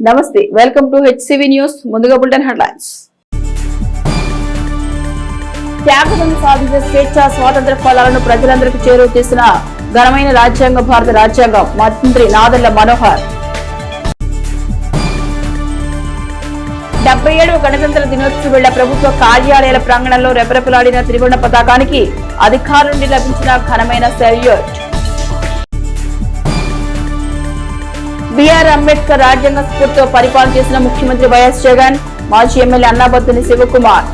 నమస్తే, welcome to HCV news. ముందుగా bulletin headlines. త్యాగం సాధించే స్వేచ్ఛ స్వాతంత్ర ఫలాలను ప్రజలందరికీ చేరువ చేసిన ఘనమైన రాజ్యాంగం భారత రాజ్యాంగం. మంత్రి నాదెళ్ల మనోహర్. 77వ గణతంత్ర దినోత్సవ వేళ ప్రభుత్వ కార్యాలయాల ప్రాంగణంలో రెపరెపలాడిన త్రివర్ణ పతాకానికి అధికారుల నుండి లభించిన ఘనమైన సెల్యూట్. బిఆర్ అంబేద్కర్ రాజ్యాంగ స్ఫూర్తితో పరిపాలన చేసిన ముఖ్యమంత్రి వైఎస్ జగన్. మాజీ ఎమ్మెల్యే అన్నాబత్తుని శివకుమార్.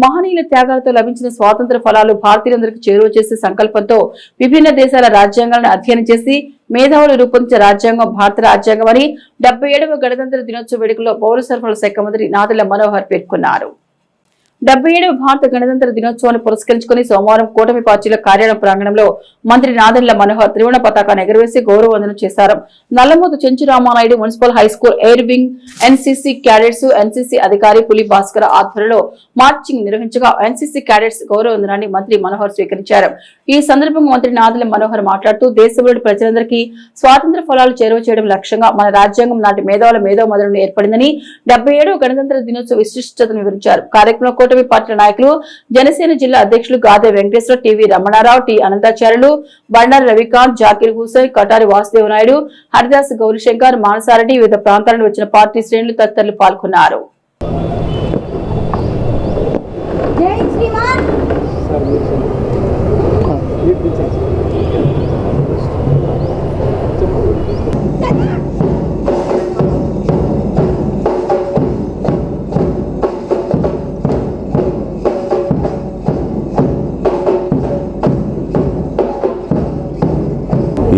మహనీయుల త్యాగాలతో లభించిన స్వాతంత్ర ఫలాలు భారతీయులందరికీ చేరువ చేసే సంకల్పంతో విభిన్న దేశాల రాజ్యాంగాలను అధ్యయనం చేసి మేధావులు రూపొందించిన రాజ్యాంగం భారత రాజ్యాంగం అని 77వ గణతంత్ర దినోత్సవ వేడుకలో పౌర సరఫరాల శాఖ మంత్రి నాదెళ్ల మనోహర్ పేర్కొన్నారు. 77వ భారత గణతంత్ర దినోత్సవాన్ని పురస్కరించుకుని సోమవారం కూటమి పార్టీల కార్యాలయం ప్రాంగణంలో మంత్రి నాదెళ్ల మనోహర్ త్రివర్ణ పతాకాన్ని ఎగురవేసి గౌరవవందనం చేశారు. Nallamothu Chenchu Ramanaidu municipal high school air wing NCC cadets NCC అధికారి పులి భాస్కర్ ఆధ్వర్యంలో మార్చింగ్ నిర్వహించగా ఎన్సీసీ క్యాడెట్స్ గౌరవవందనాన్ని మంత్రి మనోహర్ స్వీకరించారు. ఈ సందర్భంగా మంత్రి నాదెళ్ల మనోహర్ మాట్లాడుతూ దేశంలోని ప్రజలందరికీ స్వాతంత్ర ఫలాలు చేరువ చేయడం లక్ష్యంగా మన రాజ్యాంగం నాటి మేధావుల మేధోమదనం ఏర్పడిందని 77వ గణతంత్ర దినోత్సవ విశిష్టతను వివరించారు. కార్యక్రమంలో కూటమి పార్టీల నాయకులు జనసేన జిల్లా అధ్యక్షులు గాదే వెంకటేశ్వర, టీవీ రమణారావు, టి అనంతాచార్యులు, బండారు రవికాంత్, జాకీర్ హుసేన్, కటారి వాసుదేవనాయుడు, హరిదాస్, గౌరీశంకర్, మానసారెడ్డి, వివిధ ప్రాంతాల నుండి వచ్చిన పార్టీ శ్రేణులు తదితరులు పాల్గొన్నారు.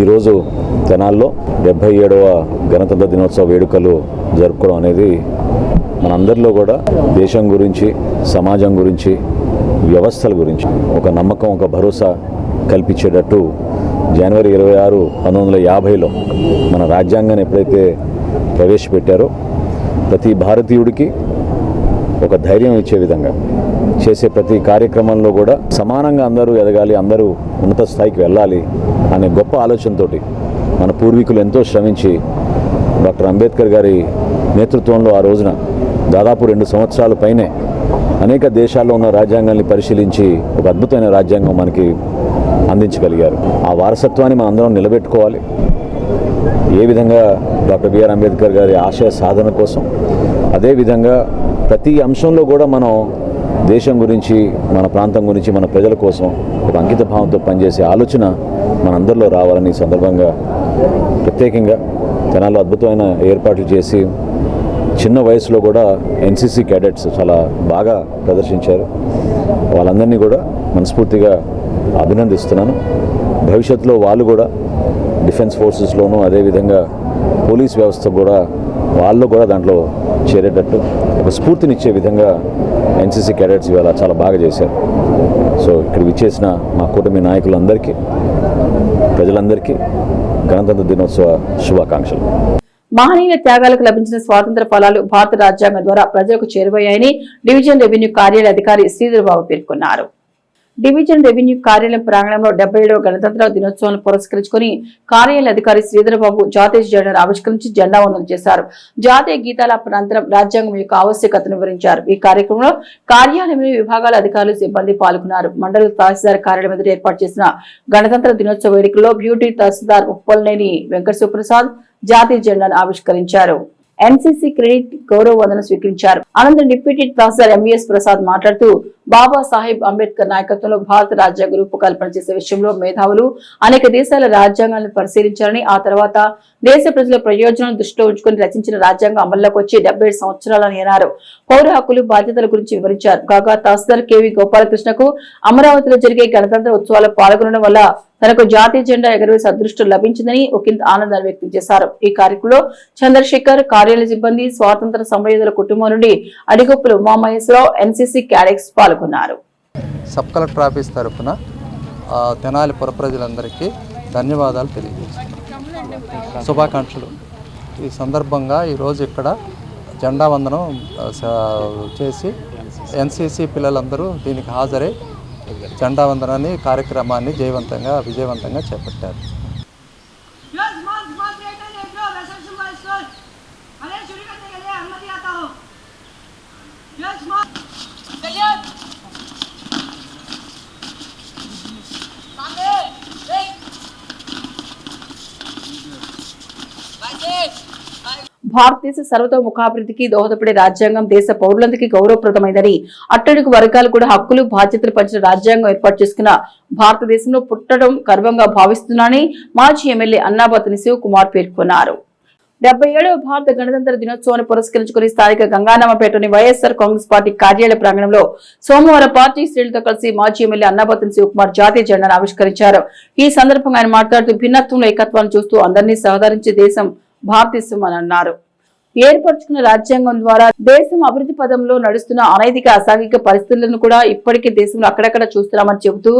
ఈరోజు తెనాల్లో 77వ గణతంత్ర దినోత్సవ వేడుకలు జరుపుకోవడం అనేది మనందరిలో కూడా దేశం గురించి, సమాజం గురించి, వ్యవస్థల గురించి ఒక నమ్మకం, ఒక భరోసా కల్పించేటట్టు జనవరి 26, 1950లో మన రాజ్యాంగాన్ని ఎప్పుడైతే ప్రవేశపెట్టారో ప్రతి భారతీయుడికి ఒక ధైర్యం ఇచ్చే విధంగా చేసే ప్రతి కార్యక్రమంలో కూడా సమానంగా అందరూ ఎదగాలి, అందరూ ఉన్నత స్థాయికి వెళ్ళాలి అనే గొప్ప ఆలోచనతో మన పూర్వీకులు ఎంతో శ్రమించి డాక్టర్ అంబేద్కర్ గారి నేతృత్వంలో ఆ రోజున దాదాపు 2 సంవత్సరాల పైనే అనేక దేశాల్లో ఉన్న రాజ్యాంగాల్ని పరిశీలించి ఒక అద్భుతమైన రాజ్యాంగం మనకి అందించగలిగారు. ఆ వారసత్వాన్ని మనం అందరం నిలబెట్టుకోవాలి. ఏ విధంగా డాక్టర్ బిఆర్ అంబేద్కర్ గారి ఆశయ సాధన కోసం, అదేవిధంగా ప్రతి అంశంలో కూడా మనం దేశం గురించి, మన ప్రాంతం గురించి, మన ప్రజల కోసం ఒక అంకిత భావంతో పనిచేసే ఆలోచన మనందరిలో రావాలని ఈ సందర్భంగా ప్రత్యేకంగా తెనాల్లో అద్భుతమైన ఏర్పాట్లు చేసి చిన్న వయసులో కూడా ఎన్సీసీ క్యాడెట్స్ చాలా బాగా ప్రదర్శించారు. వాళ్ళందరినీ కూడా మనస్ఫూర్తిగా అభినందిస్తున్నాను. భవిష్యత్తులో వాళ్ళు కూడా డిఫెన్స్ ఫోర్సెస్లోనూ, అదేవిధంగా పోలీస్ వ్యవస్థ కూడా వాళ్ళు కూడా దాంట్లో చేరేటట్టు ఒక స్ఫూర్తినిచ్చే విధంగా ఎన్సీసీ క్యాడెట్స్ ఇవాళ చాలా బాగా చేశారు. సో ఇక్కడ విచ్చేసిన మా కూటమి నాయకులందరికీ, ప్రజలందరికీ గణతంత్ర దినోత్సవ శుభాకాంక్షలు. మహనీయుల త్యాగాలకు లభించిన స్వాతంత్ర ఫలాలు భారత రాజ్యాంగం ద్వారా ప్రజలకు చేరువయ్యాయని డివిజన్ రెవెన్యూ కార్యాలయ అధికారి శ్రీధర్బాబు పేర్కొన్నారు. డివిజన్ రెవెన్యూ కార్యాలయం ప్రాంగణంలో 77వ గణతంత్ర దినోత్సవాన్ని పురస్కరించుకుని కార్యాలయ అధికారి శ్రీధర్బాబు జాతీయ జెండాను ఆవిష్కరించి జెండా వందనం చేశారు. జాతీయ గీతాల అనంతరం రాజ్యాంగం యొక్క ఆవశ్యకతను వివరించారు. ఈ కార్యక్రమంలో కార్యాలయంలోని విభాగాల అధికారులు, సిబ్బంది పాల్గొన్నారు. మండల తహసీల్దార్ కార్యాలయం ఎదుట ఏర్పాటు చేసిన గణతంత్ర దినోత్సవ వేడుకల్లో బ్యూటీ తహసీల్దార్ ఉప్పల్నేని వెంకట సుప్రసాద్ జాతీయ జెండాను ఆవిష్కరించారు. ఎన్సీసీ క్రెడిట్ గౌరవ వందనం స్వీకరించారు. అనంతరం డిప్యూటీ తహసీల్దార్ ఎంవీఎస్ ప్రసాద్ మాట్లాడుతూ బాబాసాహెబ్ అంబేద్కర్ నాయకత్వంలో భారత రాజ్యాంగ రూపకల్పన చేసే విషయంలో మేధావులు అనేక దేశాల రాజ్యాంగాలను పరిశీలించారని, ఆ తర్వాత దేశ ప్రజల ప్రయోజనాలను దృష్టిలో ఉంచుకుని రచించిన రాజ్యాంగం అమల్లోకి వచ్చి 77 సంవత్సరాలని అన్నారు. పౌర హక్కులు, బాధ్యతల గురించి వివరించారు. కాగా తహసీల్దార్ కేవీ గోపాలకృష్ణకు అమరావతిలో జరిగే గణతంత్ర ఉత్సవాల్లో పాల్గొనడం వల్ల తనకు జాతీయ జెండా ఎగరవేసే అదృష్టం లభించిందని ఒకంత ఆనందాన్ని వ్యక్తం చేశారు. ఈ కార్యక్రమంలో చంద్రశేఖర్, కార్యాలయ సిబ్బంది, స్వాతంత్ర సమరయోధుల కుటుంబం నుండి అడిగొప్పులు ఉమామహేశ్వరరావు, ఎన్సీసీ క్యాడెట్స్ పాల్గొన్నారు. సబ్ కలెక్టర్ ఆఫీస్ తరఫున తెనాలి పుర ప్రజలందరికీ ధన్యవాదాలు తెలియజేస్తున్నాను, శుభాకాంక్షలు. ఈ సందర్భంగా ఈరోజు ఇక్కడ జెండా వందనం చేసి ఎన్సీసీ పిల్లలందరూ దీనికి హాజరై జెండా వందనాన్ని కార్యక్రమాన్ని విజయవంతంగా చేపట్టారు. భారతదేశ సర్వతోముఖాభివృద్ధికి దోహదపడే రాజ్యాంగం దేశ పౌరులందరికీ గౌరవప్రదమైందని అట్టడుగు వర్గాలు కూడా హక్కులు బాధ్యతలు పంచిన రాజ్యాంగం ఏర్పాటు చేసుకున్న భారతదేశంలో పుట్టడం గర్వంగా భావిస్తున్నానని మాజీ ఎమ్మెల్యే అన్నాబత్తుని శివకుమార్ పేర్కొన్నారు. 77వ భారత గణతంత్ర దినోత్సవాన్ని పురస్కరించుకుని స్థానిక గంగానామపేటలోని వైఎస్ఆర్ కాంగ్రెస్ పార్టీ కార్యాలయ ప్రాంగణంలో సోమవారం పార్టీ శ్రేణులతో కలిసి మాజీ ఎమ్మెల్యే అన్నాబత్తుని శివకుమార్ జాతీయ జెండాను ఆవిష్కరించారు. ఈ సందర్భంగా ఆయన మాట్లాడుతూ భిన్నత్వంలో ఏకత్వాన్ని చూస్తూ అందరినీ సహకరించే దేశం భారతదేశం అని అన్నారు. ఏర్పరచుకున్న రాజ్యాంగం ద్వారా దేశం అభివృద్ధి పదంలో నడుస్తున్న అనైతిక అసాంఘిక పరిస్థితులను కూడా ఇప్పటికే దేశంలో అక్కడక్కడ చూస్తున్నామని చెబుతూ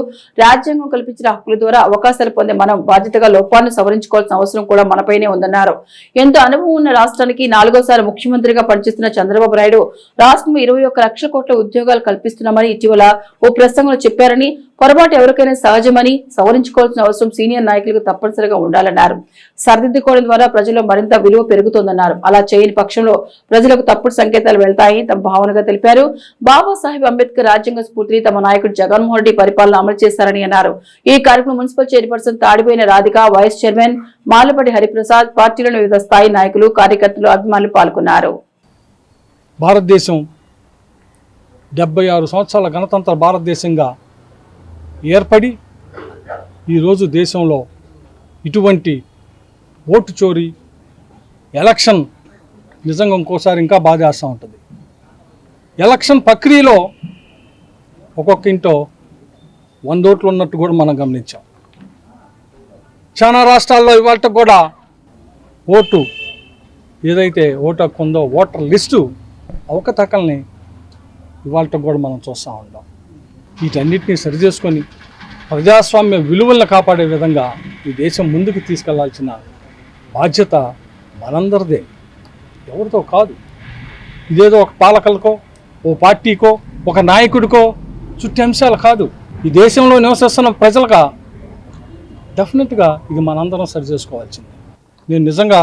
రాజ్యాంగం కల్పించిన హక్కుల ద్వారా అవకాశాలు పొందే మనం బాధ్యతగా లోపాలను సవరించుకోవాల్సిన అవసరం కూడా మనపైనే ఉందన్నారు. ఎంతో అనుభవం ఉన్న రాష్ట్రానికి 4వసారి ముఖ్యమంత్రిగా పనిచేస్తున్న చంద్రబాబు నాయుడు రాష్ట్రం 21 లక్షల కోట్ల ఉద్యోగాలు కల్పిస్తున్నామని ఇటీవల ఓ ప్రసంగంలో చెప్పారని, పొరపాటు ఎవరికైనా సహజమని సవరించుకోవాల్సిన అవసరం సీనియర్ నాయకులకు తప్పనిసరిగా ఉండాలన్నారు. సరిదిద్దుకోవడం ద్వారా ప్రజల్లో మరింత విలువ పెరుగుతోందన్నారు. అలా చేయని పక్షంలో ప్రజలకు తప్పుడు సంకేతాలు వెళ్తాయని తమ భావనగా తెలిపారు. బాబాసాహెబ్ అంబేద్కర్ రాజ్యాంగ స్ఫూర్తిని తమ నాయకుడు జగన్మోహన్ రెడ్డి పరిపాలన అమలు చేశారని అన్నారు. ఈ కార్యక్రమం municipal chairperson తాడిపోయిన Radhika, vice chairman మాలపడి Hariprasad, పార్టీలోని వివిధ స్థాయి నాయకులు, కార్యకర్తలు, అభిమానులు పాల్గొన్నారు. భారతదేశం 76 సంవత్సరాల గణతంత్ర భారతదేశంగా ఏర్పడి ఈరోజు దేశంలో ఇటువంటి ఓటు చోరీ, ఎలక్షన్ నిజంగా ఇంకోసారి ఇంకా బాధేస్తూ ఉంటుంది. ఎలక్షన్ ప్రక్రియలో ఒక్కొక్క ఇంట్లో 100 ఓట్లు ఉన్నట్టు కూడా మనం గమనించాం. చాలా రాష్ట్రాల్లో ఇవాళ కూడా ఓటు ఏదైతే ఓటు హక్కు ఉందో ఓటర్ లిస్టు అవకతవకల్ని ఇవాళ కూడా మనం చూస్తూ ఉంటాం. వీటన్నిటిని సరిచేసుకొని ప్రజాస్వామ్య విలువలను కాపాడే విధంగా ఈ దేశం ముందుకు తీసుకెళ్లాల్సిన బాధ్యత మనందరిదే, ఎవరితో కాదు. ఇదేదో ఒక పాలకులకో, ఓ పార్టీకో, ఒక నాయకుడికో చుట్టే అంశాలు కాదు. ఈ దేశంలో నివసిస్తున్న ప్రజలుగా డెఫినెట్గా ఇది మనందరం సరి చేసుకోవాల్సింది. నేను నిజంగా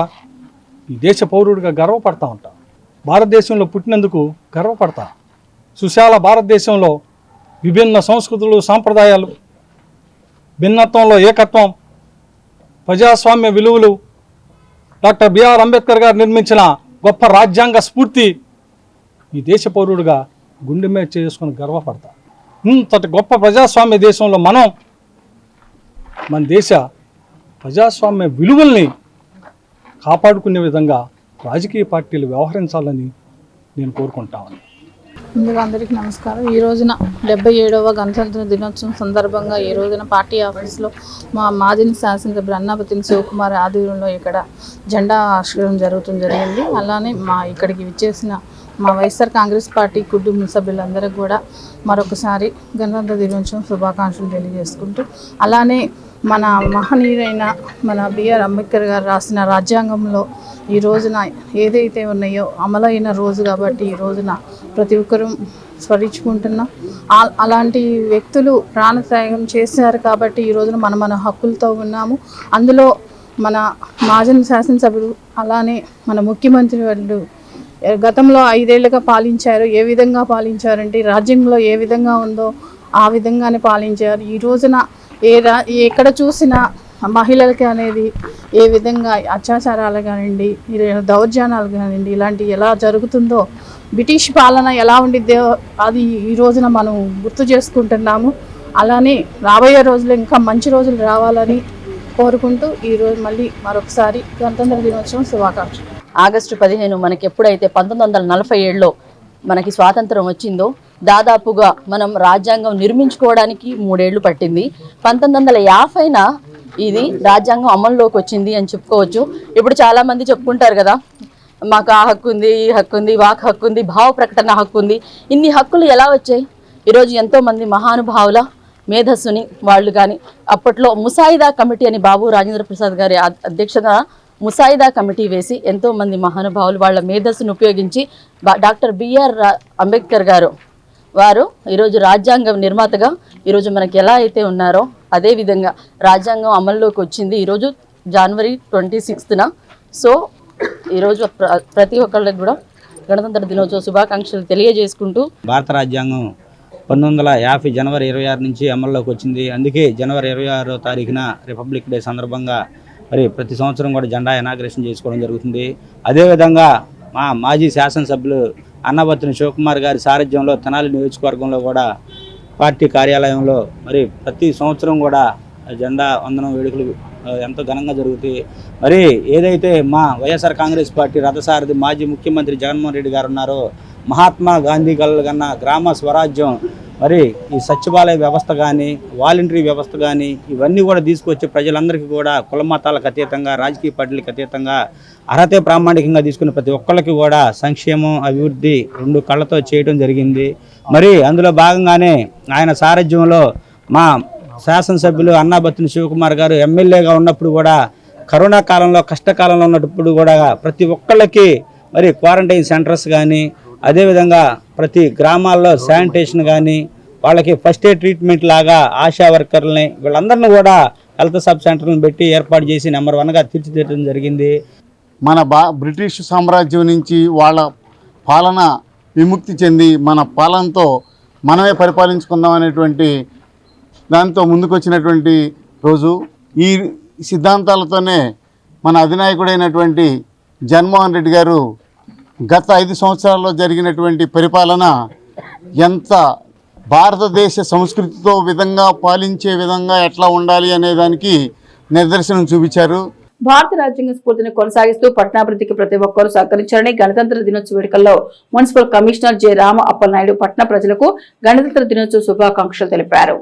ఈ దేశ పౌరుడిగా గర్వపడతా ఉంటా. భారతదేశంలో పుట్టినందుకు గర్వపడతా. సుశాల భారతదేశంలో విభిన్న సంస్కృతులు, సాంప్రదాయాలు, భిన్నత్వంలో ఏకత్వం, ప్రజాస్వామ్య విలువలు, డాక్టర్ బిఆర్ అంబేద్కర్ గారు నిర్మించిన గొప్ప రాజ్యాంగ స్ఫూర్తి ఈ దేశ పౌరుడిగా గుండె మీద చేసుకుని గర్వపడతా. ఇంతటి గొప్ప ప్రజాస్వామ్య దేశంలో మన దేశ ప్రజాస్వామ్య విలువల్ని కాపాడుకునే విధంగా రాజకీయ పార్టీలు వ్యవహరించాలని నేను కోరుకుంటాను. ముందుగా అందరికీ నమస్కారం. ఈ రోజున 77వ గణతంత్ర దినోత్సవం సందర్భంగా ఈ రోజున పార్టీ ఆఫీస్లో మా మాజీ శాసనసభ్యులు అన్నాబత్తుని శివకుమార్ ఆధ్వర్యంలో ఇక్కడ జెండా ఆవిష్కరణ జరిగింది. అలానే ఇక్కడికి విచ్చేసిన మా వైఎస్ఆర్ కాంగ్రెస్ పార్టీ కుటుంబ సభ్యులందరికీ కూడా మరొకసారి గణతంత్ర దినోత్సవం శుభాకాంక్షలు తెలియజేసుకుంటూ, అలానే మన మహనీయుడైన మన బిఆర్ అంబేద్కర్ గారు రాసిన రాజ్యాంగంలో ఈ రోజున ఏదైతే ఉన్నాయో అమలైన రోజు కాబట్టి ఈ రోజున ప్రతి ఒక్కరూ స్మరించుకుంటున్నాం. అలాంటి వ్యక్తులు ప్రాణత్యాగం చేశారు కాబట్టి ఈ రోజున మన హక్కులతో ఉన్నాము. అందులో మన మాజీ శాసనసభ్యులు అలానే మన ముఖ్యమంత్రి వాళ్ళు గతంలో 5 ఏళ్లుగా పాలించారు. ఏ విధంగా పాలించారంటే రాజ్యంలో ఏ విధంగా ఉందో ఆ విధంగానే పాలించారు. ఈ రోజున ఎక్కడ చూసినా మహిళలకి అనేది ఏ విధంగా అత్యాచారాలు కానివ్వండి, దౌర్జన్యాలు కానివ్వండి, ఇలాంటివి ఎలా జరుగుతుందో, బ్రిటిష్ పాలన ఎలా ఉండిద్దో అది ఈ రోజున మనం గుర్తు చేసుకుంటున్నాము. అలానే రాబోయే రోజులు ఇంకా మంచి రోజులు రావాలని కోరుకుంటూ ఈరోజు మళ్ళీ మరొకసారి గణతంత్ర దినోత్సవం శుభాకాంక్షలు. ఆగస్టు 15 మనకి ఎప్పుడైతే 1947లో మనకి స్వాతంత్రం వచ్చిందో దాదాపుగా మనం రాజ్యాంగం నిర్మించుకోవడానికి 3 ఏళ్లు పట్టింది. 1950న ఇది రాజ్యాంగం అమల్లోకి వచ్చింది అని చెప్పుకోవచ్చు. ఇప్పుడు చాలామంది చెప్పుకుంటారు కదా, మాకు ఆ హక్కు ఉంది, ఈ హక్కు ఉంది, వాక్ హక్కు ఉంది, భావ ప్రకటన హక్కు ఉంది. ఇన్ని హక్కులు ఎలా వచ్చాయి? ఈరోజు ఎంతోమంది మహానుభావుల మేధస్సుని వాళ్ళు కానీ అప్పట్లో ముసాయిదా కమిటీ అని బాబు రాజేంద్ర ప్రసాద్ గారి అధ్యక్షత ముసాయిదా కమిటీ వేసి ఎంతోమంది మహానుభావులు వాళ్ళ మేధస్సును ఉపయోగించి డాక్టర్ బిఆర్ అంబేద్కర్ గారు వారు ఈరోజు రాజ్యాంగం నిర్మాతగా ఈరోజు మనకి ఎలా అయితే ఉన్నారో అదేవిధంగా రాజ్యాంగం అమల్లోకి వచ్చింది ఈరోజు జనవరి 26న. సో ఈరోజు ప్రతి ఒక్కళ్ళకి కూడా గణతంత్ర దినోత్సవ శుభాకాంక్షలు తెలియజేసుకుంటూ, భారత రాజ్యాంగం 1950 జనవరి 26 నుంచి అమల్లోకి వచ్చింది. అందుకే జనవరి 26వ తారీఖున రిపబ్లిక్ డే సందర్భంగా మరి ప్రతి సంవత్సరం కూడా జెండా ఇనాగ్రేషన్ చేసుకోవడం జరుగుతుంది. అదేవిధంగా మా మాజీ శాసనసభ్యులు అన్నాబత్తుని శివకుమార్ గారి సారథ్యంలో తెనాలి నియోజకవర్గంలో కూడా పార్టీ కార్యాలయంలో మరి ప్రతి సంవత్సరం కూడా జెండా వందనం వేడుకలు ఎంతో ఘనంగా జరుగుతాయి. మరి ఏదైతే మా వైఎస్ఆర్ కాంగ్రెస్ పార్టీ రథసారథి మాజీ ముఖ్యమంత్రి జగన్మోహన్ రెడ్డి గారు ఉన్నారో మహాత్మా గాంధీ కన్న గ్రామ స్వరాజ్యం, మరి ఈ సచివాలయ వ్యవస్థ కానీ వాలంటరీ వ్యవస్థ కానీ ఇవన్నీ కూడా తీసుకొచ్చి ప్రజలందరికీ కూడా కుల మతాలకు అతీతంగా రాజకీయ పార్టీలకు అతీతంగా అర్హతే ప్రామాణికంగా తీసుకున్న ప్రతి ఒక్కళ్ళకి కూడా సంక్షేమం అభివృద్ధి రెండు కళ్ళతో చేయడం జరిగింది. మరి అందులో భాగంగానే ఆయన సారథ్యంలో మా శాసనసభ్యులు అన్నాబత్తుని శివకుమార్ గారు ఎమ్మెల్యేగా ఉన్నప్పుడు కూడా కరోనా కాలంలో కష్టకాలంలో ఉన్నప్పుడు కూడా ప్రతి ఒక్కళ్ళకి మరి క్వారంటైన్ సెంటర్స్ కానీ అదేవిధంగా ప్రతి గ్రామాల్లో శానిటేషన్ కానీ వాళ్ళకి ఫస్ట్ ఎయిడ్ ట్రీట్మెంట్ లాగా ఆశా వర్కర్లని వీళ్ళందరినీ కూడా హెల్త్ సబ్ సెంటర్లను పెట్టి ఏర్పాటు చేసి నెంబర్ 1గా తీర్చిదిద్దడం జరిగింది. మన బ్రిటిష్ సామ్రాజ్యం నుంచి వాళ్ళ పాలన విముక్తి చెంది మన పాలనతో మనమే పరిపాలించుకుందాం అనేటువంటి దాంతో ముందుకొచ్చినటువంటి రోజు. ఈ సిద్ధాంతాలతోనే మన అధినాయకుడైనటువంటి జగన్మోహన్ రెడ్డి గారు గత 5 సంవత్సరాల్లో జరిగినటువంటి పరిపాలన ఎంత భారతదేశ సంస్కృతితో విధంగా పాలించే విధంగా ఎట్లా ఉండాలి అనే దానికి నిదర్శనం చూపించారు. భారత రాజ్యాంగ స్ఫూర్తిని కొనసాగిస్తూ పట్టణాభివృద్ధికి ప్రతి ఒక్కరూ సహకరించాలని గణతంత్ర దినోత్సవ వేడుకల్లో municipal commissioner J. Rama Appalanaidu పట్టణ ప్రజలకు గణతంత్ర దినోత్సవ శుభాకాంక్షలు తెలిపారు.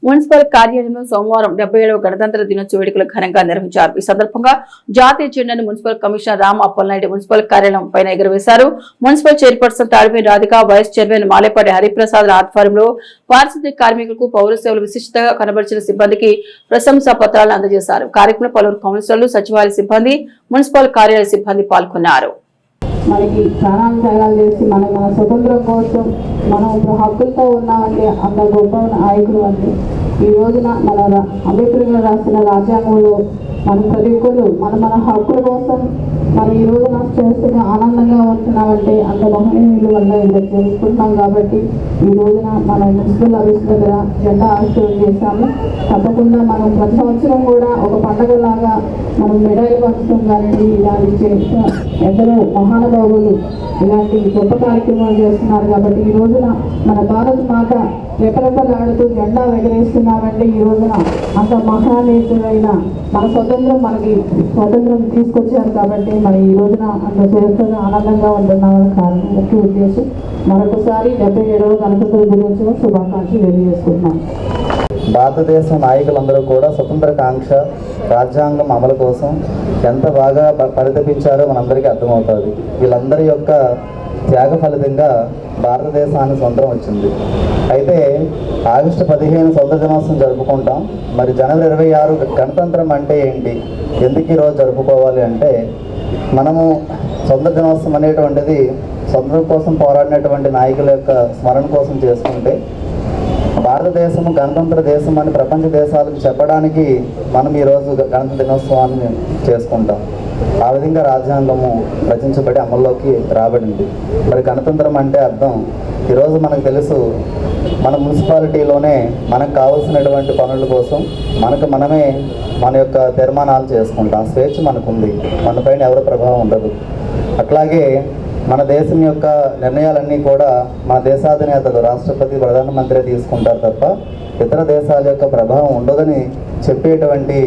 మున్సిపల్ కార్యాలయంలో సోమవారం 77వ గణతంత్ర దినోత్సవ వేడుకలు ఘనంగా నిర్వహించారు. ఈ సందర్భంగా జాతీయ జెండాను municipal commissioner Rama Appalanaidu municipal కార్యాలయం పైన ఎగురవేశారు. Municipal chairperson Tadipeni Radhika, vice chairman Malepati Hariprasad ఆధ్వర్యంలో పారిశుద్ధ్య కార్మికులకు పౌర సేవలు విశిష్టంగా కనబరిచిన సిబ్బందికి ప్రశంసా పత్రాలను అందజేశారు. కార్యక్రమంలో పలువురు కౌన్సిలర్లు, సచివాలయ సిబ్బంది, మున్సిపల్ కార్యాలయ సిబ్బంది పాల్గొన్నారు. మనకి ప్రాణాలు త్యాగాలు చేసి మన స్వతంత్రం కోసం మనం ఇప్పుడు హక్కులతో ఉన్నామంటే అంత గొప్ప నాయకుడు అంటే ఈ రోజున మన అంబేద్కర్ గారు రాసిన రాజ్యాంగంలో మన ప్రతి ఒక్కరు మన హక్కుల కోసం మనం ఈ రోజున చేస్తున్న ఆనందంగా ఉంటున్నామంటే అంత మహనీయుల వల్ల ఇలా చేసుకుంటున్నాం. కాబట్టి ఈ రోజున మన మున్సిపల్ ఆఫీస్ దగ్గర జెండా ఆవిష్కరణ చేశాము. తప్పకుండా మనం ప్రతి సంవత్సరం కూడా ఒక పండుగలాగా మనం మెడలు పంచడం కానీ ఇలాంటి ఎందరో మహానుభావులు ఇలాంటి గొప్ప కార్యక్రమాలు చేస్తున్నారు. కాబట్టి ఈ రోజున మన భారత మాత రెపరెపలాడుతూ జెండా ఎగరేస్తున్నామంటే ఈ రోజున అంత మహానేతులైన మన మనకి స్వతంత్రం తీసుకొచ్చారు. కాబట్టి మనం ఈ రోజున అంత చేస్తున్న ఆనందంగా ఉంటున్నామని కారణం ముఖ్య ఉద్దేశం. మరొకసారి 77వ గణతంత్ర దినోత్సవం శుభాకాంక్షలు తెలియజేసుకుంటున్నాం. భారతదేశం నాయకులందరూ కూడా స్వతంత్ర కాంక్ష రాజ్యాంగం అమలు కోసం ఎంత బాగా పరితపించారో మనందరికీ అర్థమవుతుంది. వీళ్ళందరి యొక్క త్యాగ ఫలితంగా భారతదేశానికి స్వతంత్రం వచ్చింది. అయితే ఆగస్టు 15 స్వతంత్ర దినోత్సవం జరుపుకుంటాం. మరి జనవరి 26 గణతంత్రం అంటే ఏంటి, ఎందుకు ఈరోజు జరుపుకోవాలి అంటే మనము స్వతంత్ర దినోత్సవం అనేటువంటిది స్వతంత్రం కోసం పోరాడినటువంటి నాయకుల యొక్క స్మరణ కోసం చేసుకుంటే భారతదేశము గణతంత్ర దేశం అని ప్రపంచ దేశాలకు చెప్పడానికి మనం ఈరోజు గణతంత్ర దినోత్సవాన్ని చేసుకుంటాం. ఆ విధంగా రాజ్యాంగము రచించబడి అమల్లోకి రాబడింది. మరి గణతంత్రం అంటే అర్థం ఈరోజు మనకు తెలుసు, మన మున్సిపాలిటీలోనే మనకు కావాల్సినటువంటి పనుల కోసం మనమే మన యొక్క తీర్మానాలు చేసుకుంటాం. స్వేచ్ఛ మనకుంది, మన పైన ఎవరి ప్రభావం ఉండదు. అట్లాగే మన దేశం యొక్క నిర్ణయాలన్నీ కూడా మన దేశాధినేతలు రాష్ట్రపతి, ప్రధానమంత్రి తీసుకుంటారు తప్ప ఇతర దేశాల యొక్క ప్రభావం ఉండదని చెప్పేటువంటి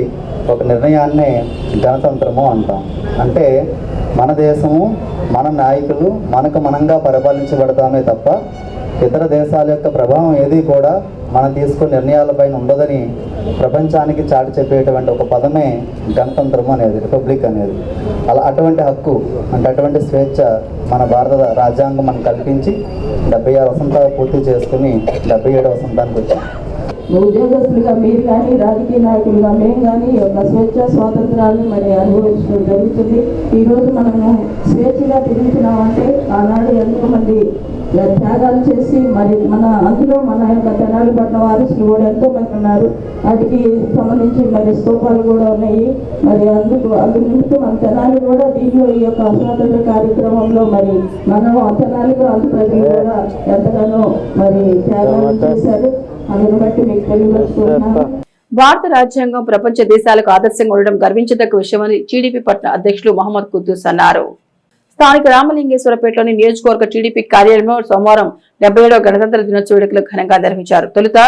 ఒక నిర్ణయాన్నే గణతంత్రము అంటాం. అంటే మన దేశము, మన నాయకులు మనంగా పరిపాలించబడతామే తప్ప ఇతర దేశాల యొక్క ప్రభావం ఏది కూడా మనం తీసుకునే నిర్ణయాలపైన ఉండదని ప్రపంచానికి చాటి చెప్పేటువంటి ఒక పదమే గణతంత్రము అనేది, రిపబ్లిక్ అనేది. అటువంటి హక్కు అంటే అటువంటి స్వేచ్ఛ మన భారత రాజ్యాంగం మనం కల్పించి 76 వసంతాలు పూర్తి చేసుకుని 77వ వసంతానికి వచ్చాం. ఉద్యోగస్తులుగా మీరు కానీ, రాజకీయ నాయకులుగా మేము కానీ ఈ యొక్క స్వేచ్ఛ స్వాతంత్రాలను మరి అనుభవించడం జరుగుతుంది. ఈరోజు మనము స్వేచ్ఛగా తిరుగుతున్నామంటే ఆనాడు ఎంతోమంది త్యాగాలు చేసి మరి అందులో మన యొక్క తెనాలి పట్టణ వారసులు కూడా ఎంతోమంది ఉన్నారు. వాటికి సంబంధించి మరి స్తూపాలు కూడా ఉన్నాయి. మరి అందుకు మన తెనాలి కూడా దీనిలో ఈ యొక్క స్వాతంత్ర కార్యక్రమంలో మరి మనం తెనాలి ప్రాంత ప్రజలు కూడా ఎంతగానో మరి త్యాగాలు చేశారు. అందుని బట్టి మీకు తెలియజేస్తున్నాను. భారత రాజ్యాంగం ప్రపంచ దేశాలకు ఆదర్శంగా ఉండడం గర్వించదగ్గ విషయమని టీడీపీ పట్టణ అధ్యక్షులు మహమ్మద్ కుద్దూస్ అన్నారు. స్థానిక రామలింగేశ్వరపేటలోని నియోజకవర్గ టీడీపీ కార్యాలయంలో సోమవారం 77వ గణతంత్ర దినోత్సవ వేడుకలు ఘనంగా నిర్వహించారు. తొలుత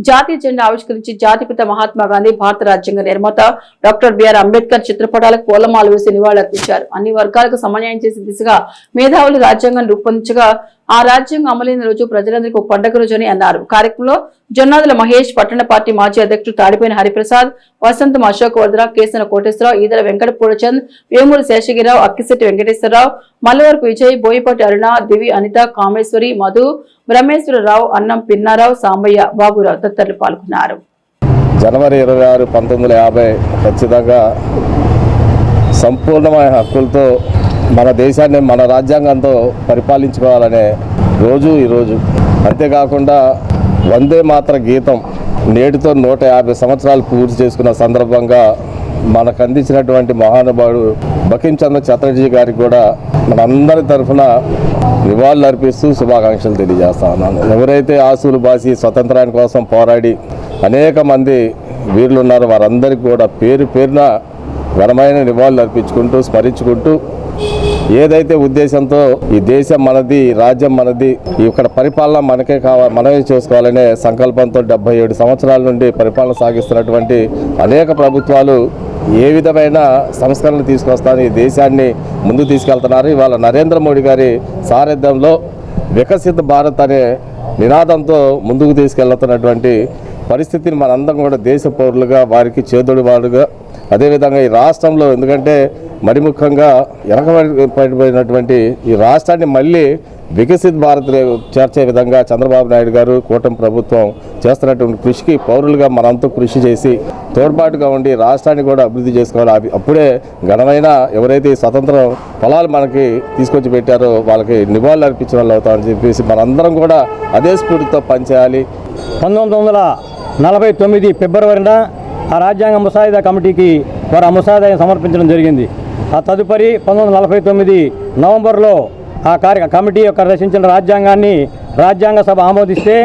జాతీయ జెండా ఆవిష్కరించి జాతిపిత మహాత్మా గాంధీ, భారత రాజ్యాంగ నిర్మాత డాక్టర్ బిఆర్ అంబేద్కర్ చిత్రపటాలకు పూలమాల వేసి నివాళులర్పించారు. అన్ని వర్గాలకు సమన్వయం చేసే దిశగా మేధావులు రాజ్యాంగాన్ని రూపొందించగా ఆ రాజ్యాంగం అమలైన రోజు ప్రజలందరికీ ఒక పండుగ రోజు అని అన్నారు. కార్యక్రమంలో జొన్నాదుల మహేష్, పట్టణ పార్టీ మాజీ అధ్యక్షుడు తాడిపోయిన హరిప్రసాద్, వసంతం అశోక్ వర్ధన, కేసన కోటేశ్వరరావు, ఈదల వెంకట పూర్ణచంద్, వేమూరి శేషగిరిరావు, అక్కిశెట్టి వెంకటేశ్వరరావు, మల్లవరపు విజయ్, బోయపాటి అరుణ, దివి అనిత, కామేశ్వరి, మధు, బ్రహ్మేశ్వరరావు, అన్నం పిన్నారావు, సాంబయ్య, బాబురావు తదితరులు పాల్గొన్నారు. జనవరి 26, 1950 ఖచ్చితంగా సంపూర్ణమైన హక్కులతో మన దేశాన్ని మన రాజ్యాంగంతో పరిపాలించుకోవాలనే రోజు ఈరోజు. అంతేకాకుండా వందే మాతర గీతం నేటితో 150 సంవత్సరాలు పూర్తి చేసుకున్న సందర్భంగా మనకు అందించినటువంటి మహానుభావుడు బకిం చంద్ర చటర్జీ గారికి కూడా మనందరి తరఫున నివాళులు అర్పిస్తూ శుభాకాంక్షలు తెలియజేస్తా ఉన్నాను. ఎవరైతే ఆసులు బాసి స్వతంత్రాని కోసం పోరాడి అనేక మంది వీరులు ఉన్నారో వారందరికీ కూడా పేరు పేరున ఘనమైన నివాళులు అర్పించుకుంటూ స్మరించుకుంటూ ఏదైతే ఉద్దేశంతో ఈ దేశం మనది, రాజ్యం మనది, ఇక్కడ పరిపాలన మనకే మనమే చేసుకోవాలనే సంకల్పంతో 77 సంవత్సరాల నుండి పరిపాలన సాగిస్తున్నటువంటి అనేక ప్రభుత్వాలు ఏ విధమైన సంస్కరణలు తీసుకొస్తాను ఈ దేశాన్ని ముందుకు తీసుకెళ్తున్నారు. ఇవాళ నరేంద్ర మోడీ గారి సారథ్యంలో వికసిత భారత్ అనే నినాదంతో ముందుకు తీసుకెళ్తున్నటువంటి పరిస్థితిని మనందరం కూడా దేశ పౌరులుగా వారికి చేదోడు వాడుగా, అదేవిధంగా ఈ రాష్ట్రంలో ఎందుకంటే మరి ముఖ్యంగా వెనకబడిపోయినటువంటి ఈ రాష్ట్రాన్ని మళ్ళీ వికసిత భారత్ చేర్చే విధంగా చంద్రబాబు నాయుడు గారు, కూటమి ప్రభుత్వం చేస్తున్నటువంటి కృషికి పౌరులుగా మనంతా కృషి చేసి తోడ్పాటుగా ఉండి రాష్ట్రాన్ని కూడా అభివృద్ధి చేసుకోవాలి. అప్పుడే ఘనమైన ఎవరైతే ఈ స్వతంత్రం ఫలాలు మనకి తీసుకొచ్చి పెట్టారో వాళ్ళకి నివాళులు అర్పించిన వాళ్ళు అవుతామని చెప్పేసి మనందరం కూడా అదే స్ఫూర్తితో పనిచేయాలి. 1949 ఫిబ్రవరిన ఆ రాజ్యాంగ ముసాయిదా కమిటీకి వారు ఆ ముసాయిదాను సమర్పించడం జరిగింది. ఆ తదుపరి 1949 నవంబర్లో ఆ కమిటీ యొక్క రచించిన రాజ్యాంగాన్ని రాజ్యాంగ సభ ఆమోదిస్తే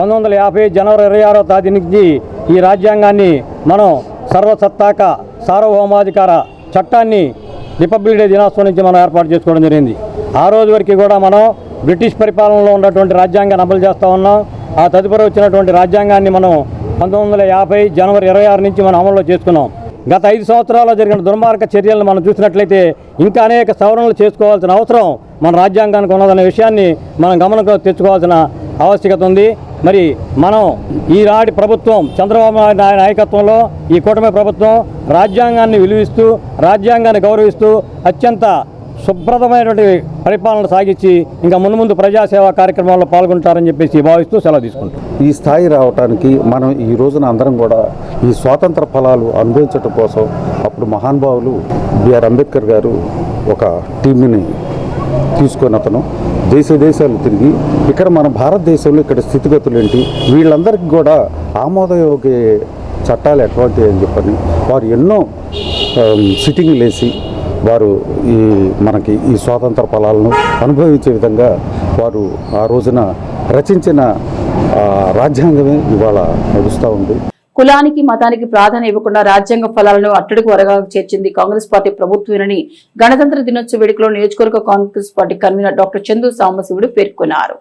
1950 జనవరి 26వ తేదీ నుంచి ఈ రాజ్యాంగాన్ని మనం సర్వసత్తాక సార్వభౌమాధికార చట్టాన్ని రిపబ్లిక్ డే దినోత్సవం నుంచి మనం ఏర్పాటు చేసుకోవడం జరిగింది. ఆ రోజు వరకు కూడా మనం బ్రిటిష్ పరిపాలనలో ఉన్నటువంటి రాజ్యాంగాన్ని అమలు చేస్తూ ఉన్నాం. ఆ తదుపరి వచ్చినటువంటి రాజ్యాంగాన్ని మనం 1950 జనవరి 26 నుంచి మనం అమల్లో చేసుకున్నాం. గత 5 సంవత్సరాల్లో జరిగిన దుర్మార్గ చర్యలను మనం చూసినట్లయితే ఇంకా అనేక సవరణలు చేసుకోవాల్సిన అవసరం మన రాజ్యాంగానికి ఉన్నదనే విషయాన్ని మనం గమనంలో తెచ్చుకోవాల్సిన ఆవశ్యకత ఉంది. మరి మనం ఈనాటి ప్రభుత్వం చంద్రబాబు నాయుడు నాయకత్వంలో ఈ కూటమి ప్రభుత్వం రాజ్యాంగాన్ని విలువిస్తూ, రాజ్యాంగాన్ని గౌరవిస్తూ అత్యంత శుభ్రతమైనటువంటి పరిపాలన సాగించి ఇంకా ముందు ప్రజాసేవా కార్యక్రమాల్లో పాల్గొంటారని చెప్పేసి భావిస్తూ సెలవు తీసుకుంటాం. ఈ స్థాయి రావడానికి మనం ఈ రోజున అందరం కూడా ఈ స్వాతంత్ర ఫలాలు అనుభవించడం కోసం అప్పుడు మహానుభావులు బిఆర్ అంబేద్కర్ గారు ఒక టీంని తీసుకొని అతను దేశాలు తిరిగి ఇక్కడ మన భారతదేశంలో ఇక్కడ స్థితిగతులు ఏంటి, వీళ్ళందరికీ కూడా ఆమోదయోగ్య చట్టాలు ఎటువంటి అని చెప్పని వారు ఎన్నో సిట్టింగ్లు వేసి వారు మనకి ఈ స్వాతంత్ర ఫలాలను అనుభవించే విధంగా వారు ఆ రోజున రచించిన రాజ్యాంగమే ఇవాళ నడుస్తూ ఉంది. కులానికి, మతానికి ప్రాధాన్యం ఇవ్వకుండా రాజ్యాంగ ఫలాలను అట్టడుగు వరగా చేర్చింది కాంగ్రెస్ పార్టీ ప్రభుత్వమేనని గణతంత్ర దినోత్సవ వేడుకలో నియోజకవర్గ Congress party convener doctor Chandu Sambasivudu పేర్కొన్నారు.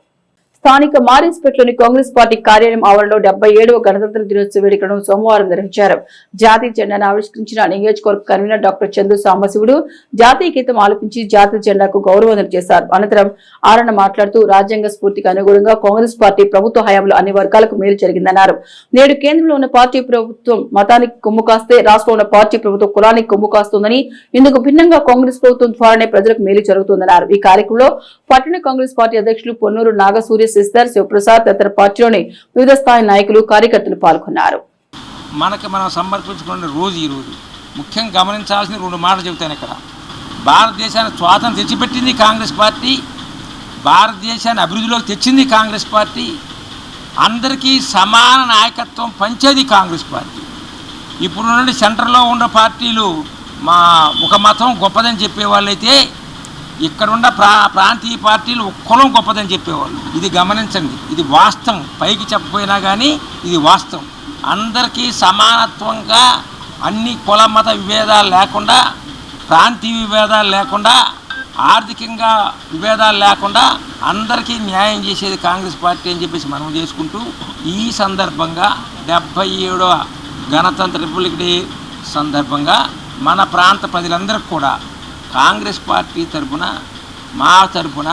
స్థానిక మారిస్పేటలోని కాంగ్రెస్ పార్టీ కార్యాలయం ఆవరణలో 77వ గణతంత్ర దినోత్సవ వేడుకలను సోమవారం నిర్వహించారు. జాతీయ జెండాను ఆవిష్కరించిన నియోజకవర్గ కన్వీనర్ డాక్టర్ చందు సాంబశివుడు జాతీయ గీతం ఆలపించి జాతీయ జెండాకు గౌరవం చేశారు. అనంతరం ఆరణ మాట్లాడుతూ రాజ్యాంగ స్ఫూర్తికి అనుగుణంగా కాంగ్రెస్ పార్టీ ప్రభుత్వ హయాంలో అన్ని వర్గాలకు మేలు జరిగిందన్నారు. నేడు కేంద్రంలో ఉన్న పార్టీ ప్రభుత్వం మతానికి కొమ్ము కాస్తే రాష్ట్రంలో ఉన్న పార్టీ ప్రభుత్వం కులానికి కొమ్ము కాస్తుందని, ఇందుకు భిన్నంగా కాంగ్రెస్ ప్రభుత్వం ద్వారానే ప్రజలకు మేలు జరుగుతుందన్నారు. ఈ కార్యక్రమంలో పట్టణ కాంగ్రెస్ పార్టీ అధ్యక్షులు పొన్నూరు నాగసూర్య, సిస్టర్ శివప్రసాద్ తదితర పార్టీలోని వివిధ స్థాయి నాయకులు, కార్యకర్తలు పాల్గొన్నారు. మనం సమర్పించుకున్న రోజు ఈ రోజు ముఖ్యంగా గమనించాల్సిన 2 మాటలు చెబుతాను. ఇక్కడ భారతదేశాన్ని స్వాతంత్రం తెచ్చిపెట్టింది కాంగ్రెస్ పార్టీ, భారతదేశాన్ని అభివృద్ధిలోకి తెచ్చింది కాంగ్రెస్ పార్టీ, అందరికీ సమాన నాయకత్వం పంచేది కాంగ్రెస్ పార్టీ. ఇప్పుడున్న సెంటర్లో ఉన్న పార్టీలు ఒక మతం గొప్పదని చెప్పేవాళ్ళైతే ఇక్కడున్న ప్రాంతీయ పార్టీలు కులం గొప్పదని చెప్పేవాళ్ళు. ఇది గమనించండి, ఇది వాస్తవం, పైకి చెప్పపోయినా కానీ ఇది వాస్తవం. అందరికీ సమానత్వంగా అన్ని కుల మత విభేదాలు లేకుండా, ప్రాంతీయ విభేదాలు లేకుండా, ఆర్థికంగా విభేదాలు లేకుండా అందరికీ న్యాయం చేసేది కాంగ్రెస్ పార్టీ అని చెప్పేసి మనం చేసుకుంటూ, ఈ సందర్భంగా 77వ గణతంత్ర రిపబ్లిక్ డే సందర్భంగా మన ప్రాంత ప్రజలందరికీ కూడా కాంగ్రెస్ పార్టీ తరఫున, మా తరఫున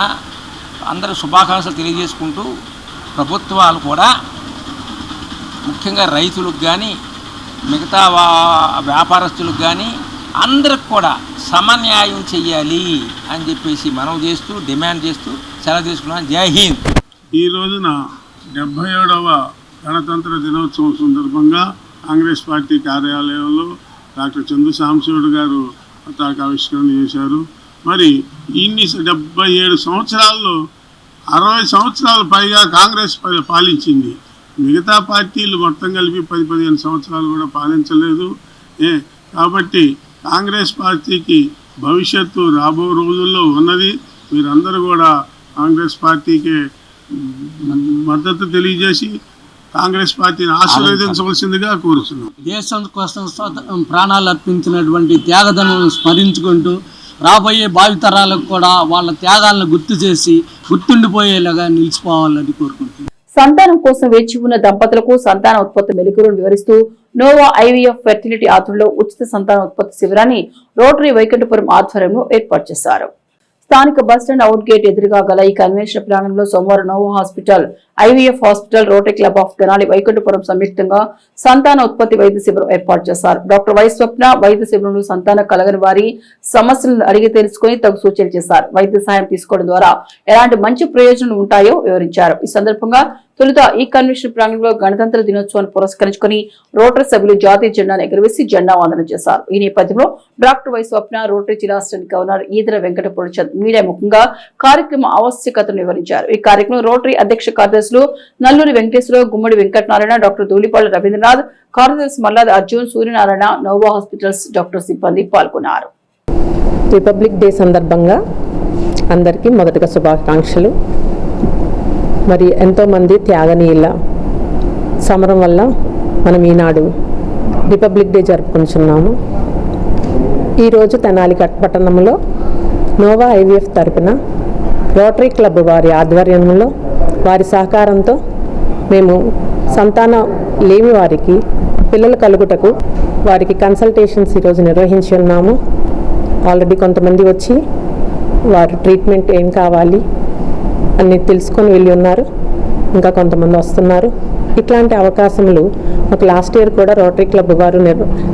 అందరూ శుభాకాంక్షలు తెలియజేసుకుంటూ, ప్రభుత్వాలు కూడా ముఖ్యంగా రైతులకు కానీ మిగతా వ్యాపారస్తులకు కానీ అందరికి కూడా సమన్యాయం చెయ్యాలి అని చెప్పేసి మనం చేస్తూ డిమాండ్ చేస్తూ సెలవు తీసుకున్నాం. జై హింద్. ఈ రోజున 77వ గణతంత్ర దినోత్సవం సందర్భంగా కాంగ్రెస్ పార్టీ కార్యాలయంలో డాక్టర్ చందు సాంబశివుడు గారు పతాక ఆవిష్కరణ చేశారు. మరి ఇన్ని 77 సంవత్సరాల్లో 60 సంవత్సరాల పైగా కాంగ్రెస్ పాలించింది. మిగతా పార్టీలు మొత్తం కలిపి 10-15 సంవత్సరాలు కూడా పాలించలేదు. కాబట్టి కాంగ్రెస్ పార్టీకి భవిష్యత్తు రాబో రోజుల్లో ఉన్నది. మీరందరూ కూడా కాంగ్రెస్ పార్టీకి మద్దతు తెలియజేసి కాంగ్రెస్ పార్టీని ఆశీర్వదించవలసిందిగా కోరుతున్నాం. దేశం కోసం ప్రాణాలు అర్పించినటువంటి త్యాగదనం స్మరించుకుంటూ రాబోయే భావితరాలకు కూడా వాళ్ళ త్యాగాలను గుర్తు చేసి గుర్తుండిపోయేలాగా నిలిచిపోవాలని కోరుకుంటున్నాం. సంతానం కోసం వేచి ఉన్న దంపతులకు సంతాన ఉత్పత్తి మెలుకులను వివరిస్తూ నోవా ఐవీఎఫ్ ఫెర్టిలిటీ ఆధ్వర్యంలో ఉచిత సంతాన ఉత్పత్తి శిబిరాన్ని రోటరీ వైకుంఠపురం ఆధ్వర్యంలో ఏర్పాటు చేశారు. స్థానిక బస్టాండ్ అవుట్ గేట్ ఎదురుగా గల ఈ కన్వెన్షన్ ప్రాంగణంలో సోమవారం Nova hospital, IVF hospital, Rotary club of Tenali, Vaikunthapuram సంయుక్తంగా సంతాన ఉత్పత్తి వైద్య శిబిరం ఏర్పాటు చేశారు. డాక్టర్ వై స్వప్న వైద్య శిబిరంలో సంతానం కలగని వారి సమస్యలను అడిగి తెలుసుకుని తగు సూచనలు చేశారు. వైద్య సహాయం తీసుకోవడం ద్వారా ఎలాంటి మంచి ప్రయోజనాలు ఉంటాయో వివరించారు. ఈ సందర్భంగా తొలుత ఈ కన్వెన్షన్ ప్రాంగణంలో గణతంత్ర దినోత్సవాన్ని పురస్కరించుకుని రోటరీ సభ్యులు జాతీయ జెండాను ఎగురవేసి జెండా వందన చేశారు. ఈ నేపథ్యంలో డాక్టర్ వై స్వప్న, రోటరీ జిల్లా assistant governor Edara Venkata Purnachand media ముఖంగా కార్యక్రమ ఆవశ్యకతను వివరించారు. ఈ కార్యక్రమం రోటరీ అధ్యక్ష కార్యదర్శులు నల్లూరి వెంకటేశ్వరరావు, గుమ్మడి వెంకటనారాయణ, డాక్టర్ ధూళిపాళ్ల రవీంద్రనాథ్, కార్యదర్శి Malladi Arjun, Suryanarayana, Nova hospitals doctor సిబ్బంది పాల్గొన్నారు. రిపబ్లిక్ డే సందర్భంగా అందరికీ మొదటగా శుభాకాంక్షలు. మరి ఎంతోమంది త్యాగనీయుల సమరం వల్ల మనం ఈనాడు రిపబ్లిక్ డే జరుపుకుంటున్నాము. ఈరోజు తెనాలి పట్టణంలో నోవా ఐవీఎఫ్ తరపున రోటరీ క్లబ్ వారి ఆధ్వర్యంలో వారి సహకారంతో మేము సంతానం లేని వారికి పిల్లలు కలుగుటకు వారికి కన్సల్టేషన్స్ ఈరోజు నిర్వహించి ఉన్నాము. ఆల్రెడీ కొంతమంది వచ్చి వారి ట్రీట్మెంట్ ఏం కావాలి అన్ని తెలుసుకొని వెళ్ళి ఉన్నారు. ఇంకా కొంతమంది వస్తున్నారు. ఇట్లాంటి అవకాశములు ఒక లాస్ట్ ఇయర్ కూడా రోటరీ క్లబ్ వారు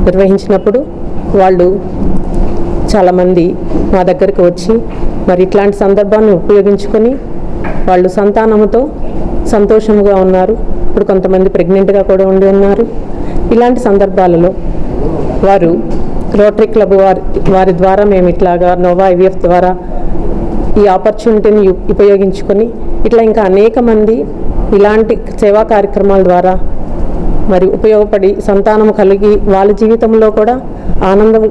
నిర్వహించినప్పుడు వాళ్ళు చాలామంది మా దగ్గరికి వచ్చి మరి ఇట్లాంటి సందర్భాన్ని ఉపయోగించుకొని వాళ్ళు సంతానముతో సంతోషంగా ఉన్నారు. ఇప్పుడు కొంతమంది ప్రెగ్నెంట్గా కూడా ఉండి ఉన్నారు. ఇలాంటి సందర్భాలలో వారు రోటరీ క్లబ్ వారి ద్వారా మేము ఇట్లాగా నోవా ఐవీఎఫ్ ద్వారా ఈ ఆపర్చునిటీని ఉపయోగించుకొని ఇట్లా ఇంకా అనేక మంది ఇలాంటి సేవా కార్యక్రమాల ద్వారా మరి ఉపయోగపడి సంతానం కలిగి వాళ్ళ జీవితంలో కూడా ఆనందం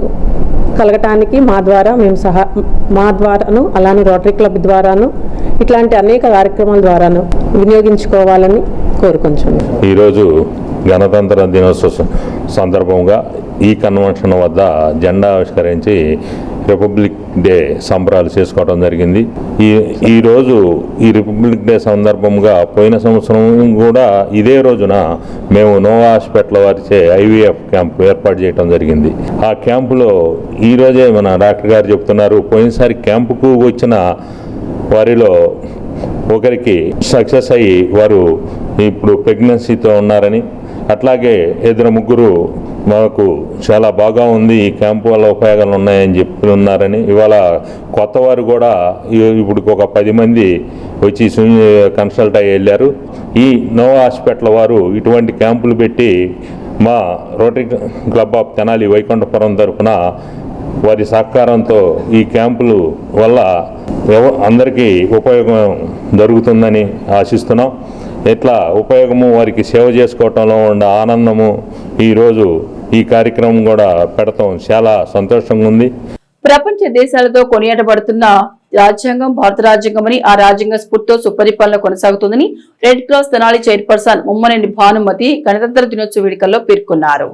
కలగటానికి మా ద్వారాను అలానే రోటరీ క్లబ్ ద్వారాను ఇట్లాంటి అనేక కార్యక్రమాల ద్వారాను వినియోగించుకోవాలని కోరుకుంటున్నాను. ఈరోజు గణతంత్ర దినోత్సవ సందర్భంగా ఈ కన్వెన్షన్ వద్ద జెండా ఆవిష్కరించి రిపబ్లిక్ డే సంబరాలు చేసుకోవడం జరిగింది. ఈరోజు ఈ రిపబ్లిక్ డే సందర్భంగా పోయిన సంవత్సరం కూడా ఇదే రోజున మేము నోవా హాస్పిటల్ వారిచే ఐవీఎఫ్ క్యాంప్ ఏర్పాటు చేయడం జరిగింది. ఆ క్యాంపులో ఈరోజే మన డాక్టర్ గారు చెప్తున్నారు, పోయినసారి క్యాంపుకు వచ్చిన వారిలో ఒకరికి సక్సెస్ అయ్యి వారు ఇప్పుడు ప్రెగ్నెన్సీతో ఉన్నారని, అట్లాగే ముగ్గురు మాకు చాలా బాగా ఉంది, ఈ క్యాంపు వల్ల ఉపయోగాలు ఉన్నాయని చెప్పి ఉన్నారని, ఇవాళ కొత్త వారు కూడా ఇప్పుడు ఒక 10 మంది వచ్చి కన్సల్ట్ అయ్యి వెళ్ళారు. ఈ నోవా హాస్పిటల్ వారు ఇటువంటి క్యాంపులు పెట్టి మా rotary club of Tenali Vaikunthapuram తరఫున వారి సహకారంతో ఈ క్యాంపులు వల్ల అందరికీ ఉపయోగం జరుగుతుందని ఆశిస్తున్నాం. ఎట్లా ఉపయోగము వారికి సేవ చేసుకోవటంలో ఉండే ఆనందము ఈరోజు ఈ కార్యక్రమం కూడా పెడతాం చాలా సంతోషంగా ఉంది. ప్రపంచ దేశాలతో కొనియాడబడుతున్న రాజ్యాంగం భారత రాజ్యాంగం అని ఆ రాజ్యాంగ స్ఫూర్తితో సుపరిపాలన కొనసాగుతుందని red cross Tenali chairperson Mummaneni Bhanumathi గణతంత్ర దినోత్సవ వేడుకల్లో పేర్కొన్నారు.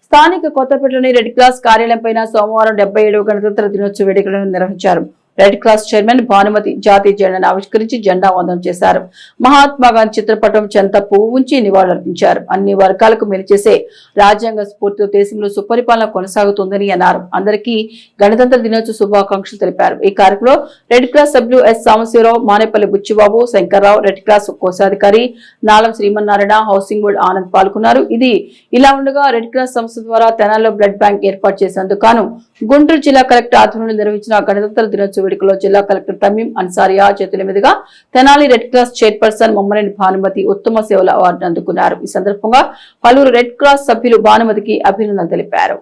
స్థానిక కొత్తపేటలోని రెడ్ క్రాస్ కార్యాలయంపైన సోమవారం 77వ గణతంత్ర దినోత్సవ వేడుకలను నిర్వహించారు. రెడ్ క్రాస్ చైర్మన్ భానుమతి జాతీయ జెండాను ఆవిష్కరించి జెండా వందనం చేశారు. మహాత్మా గాంధీ చిత్రపటం చెంత పువ్వు ఉంచి నివాళులర్పించారు. అన్ని వర్గాలకు మేలు చేసే రాజ్యాంగ స్ఫూర్తితో దేశంలో సుపరిపాలన కొనసాగుతుందని అన్నారు. అందరికీ గణతంత్ర దినోత్సవ శుభాకాంక్షలు తెలిపారు. ఈ కార్యక్రమంలో రెడ్ క్రాస్ సభ్యులు S Sambasivarao, Manepalli Buchibabu, Shankarrao, red cross కోశాధికారి నాలం శ్రీమన్నారాయణ, హౌసింగ్ బోర్డు ఆనంద్ పాల్గొన్నారు. ఇది ఇలా ఉండగా రెడ్ క్రాస్ సంస్థ ద్వారా తెనాలిలో బ్లడ్ బ్యాంక్ ఏర్పాటు చేసేందుకు గాను గుంటూరు జిల్లా కలెక్టర్ ఆధ్వర్యంలో నిర్వహించిన గణతంత్ర దినోత్సవ వేడుకలో జిల్లా కలెక్టర్ తమీం అన్సారియా చేతుల మీదుగా Tenali red cross chairperson Mummaneni Bhanumathi ఉత్తమ సేవల అవార్డును అందుకున్నారు. ఈ సందర్భంగా పలువురు రెడ్ క్రాస్ సభ్యులు భానుమతికి అభినందనలు తెలిపారు.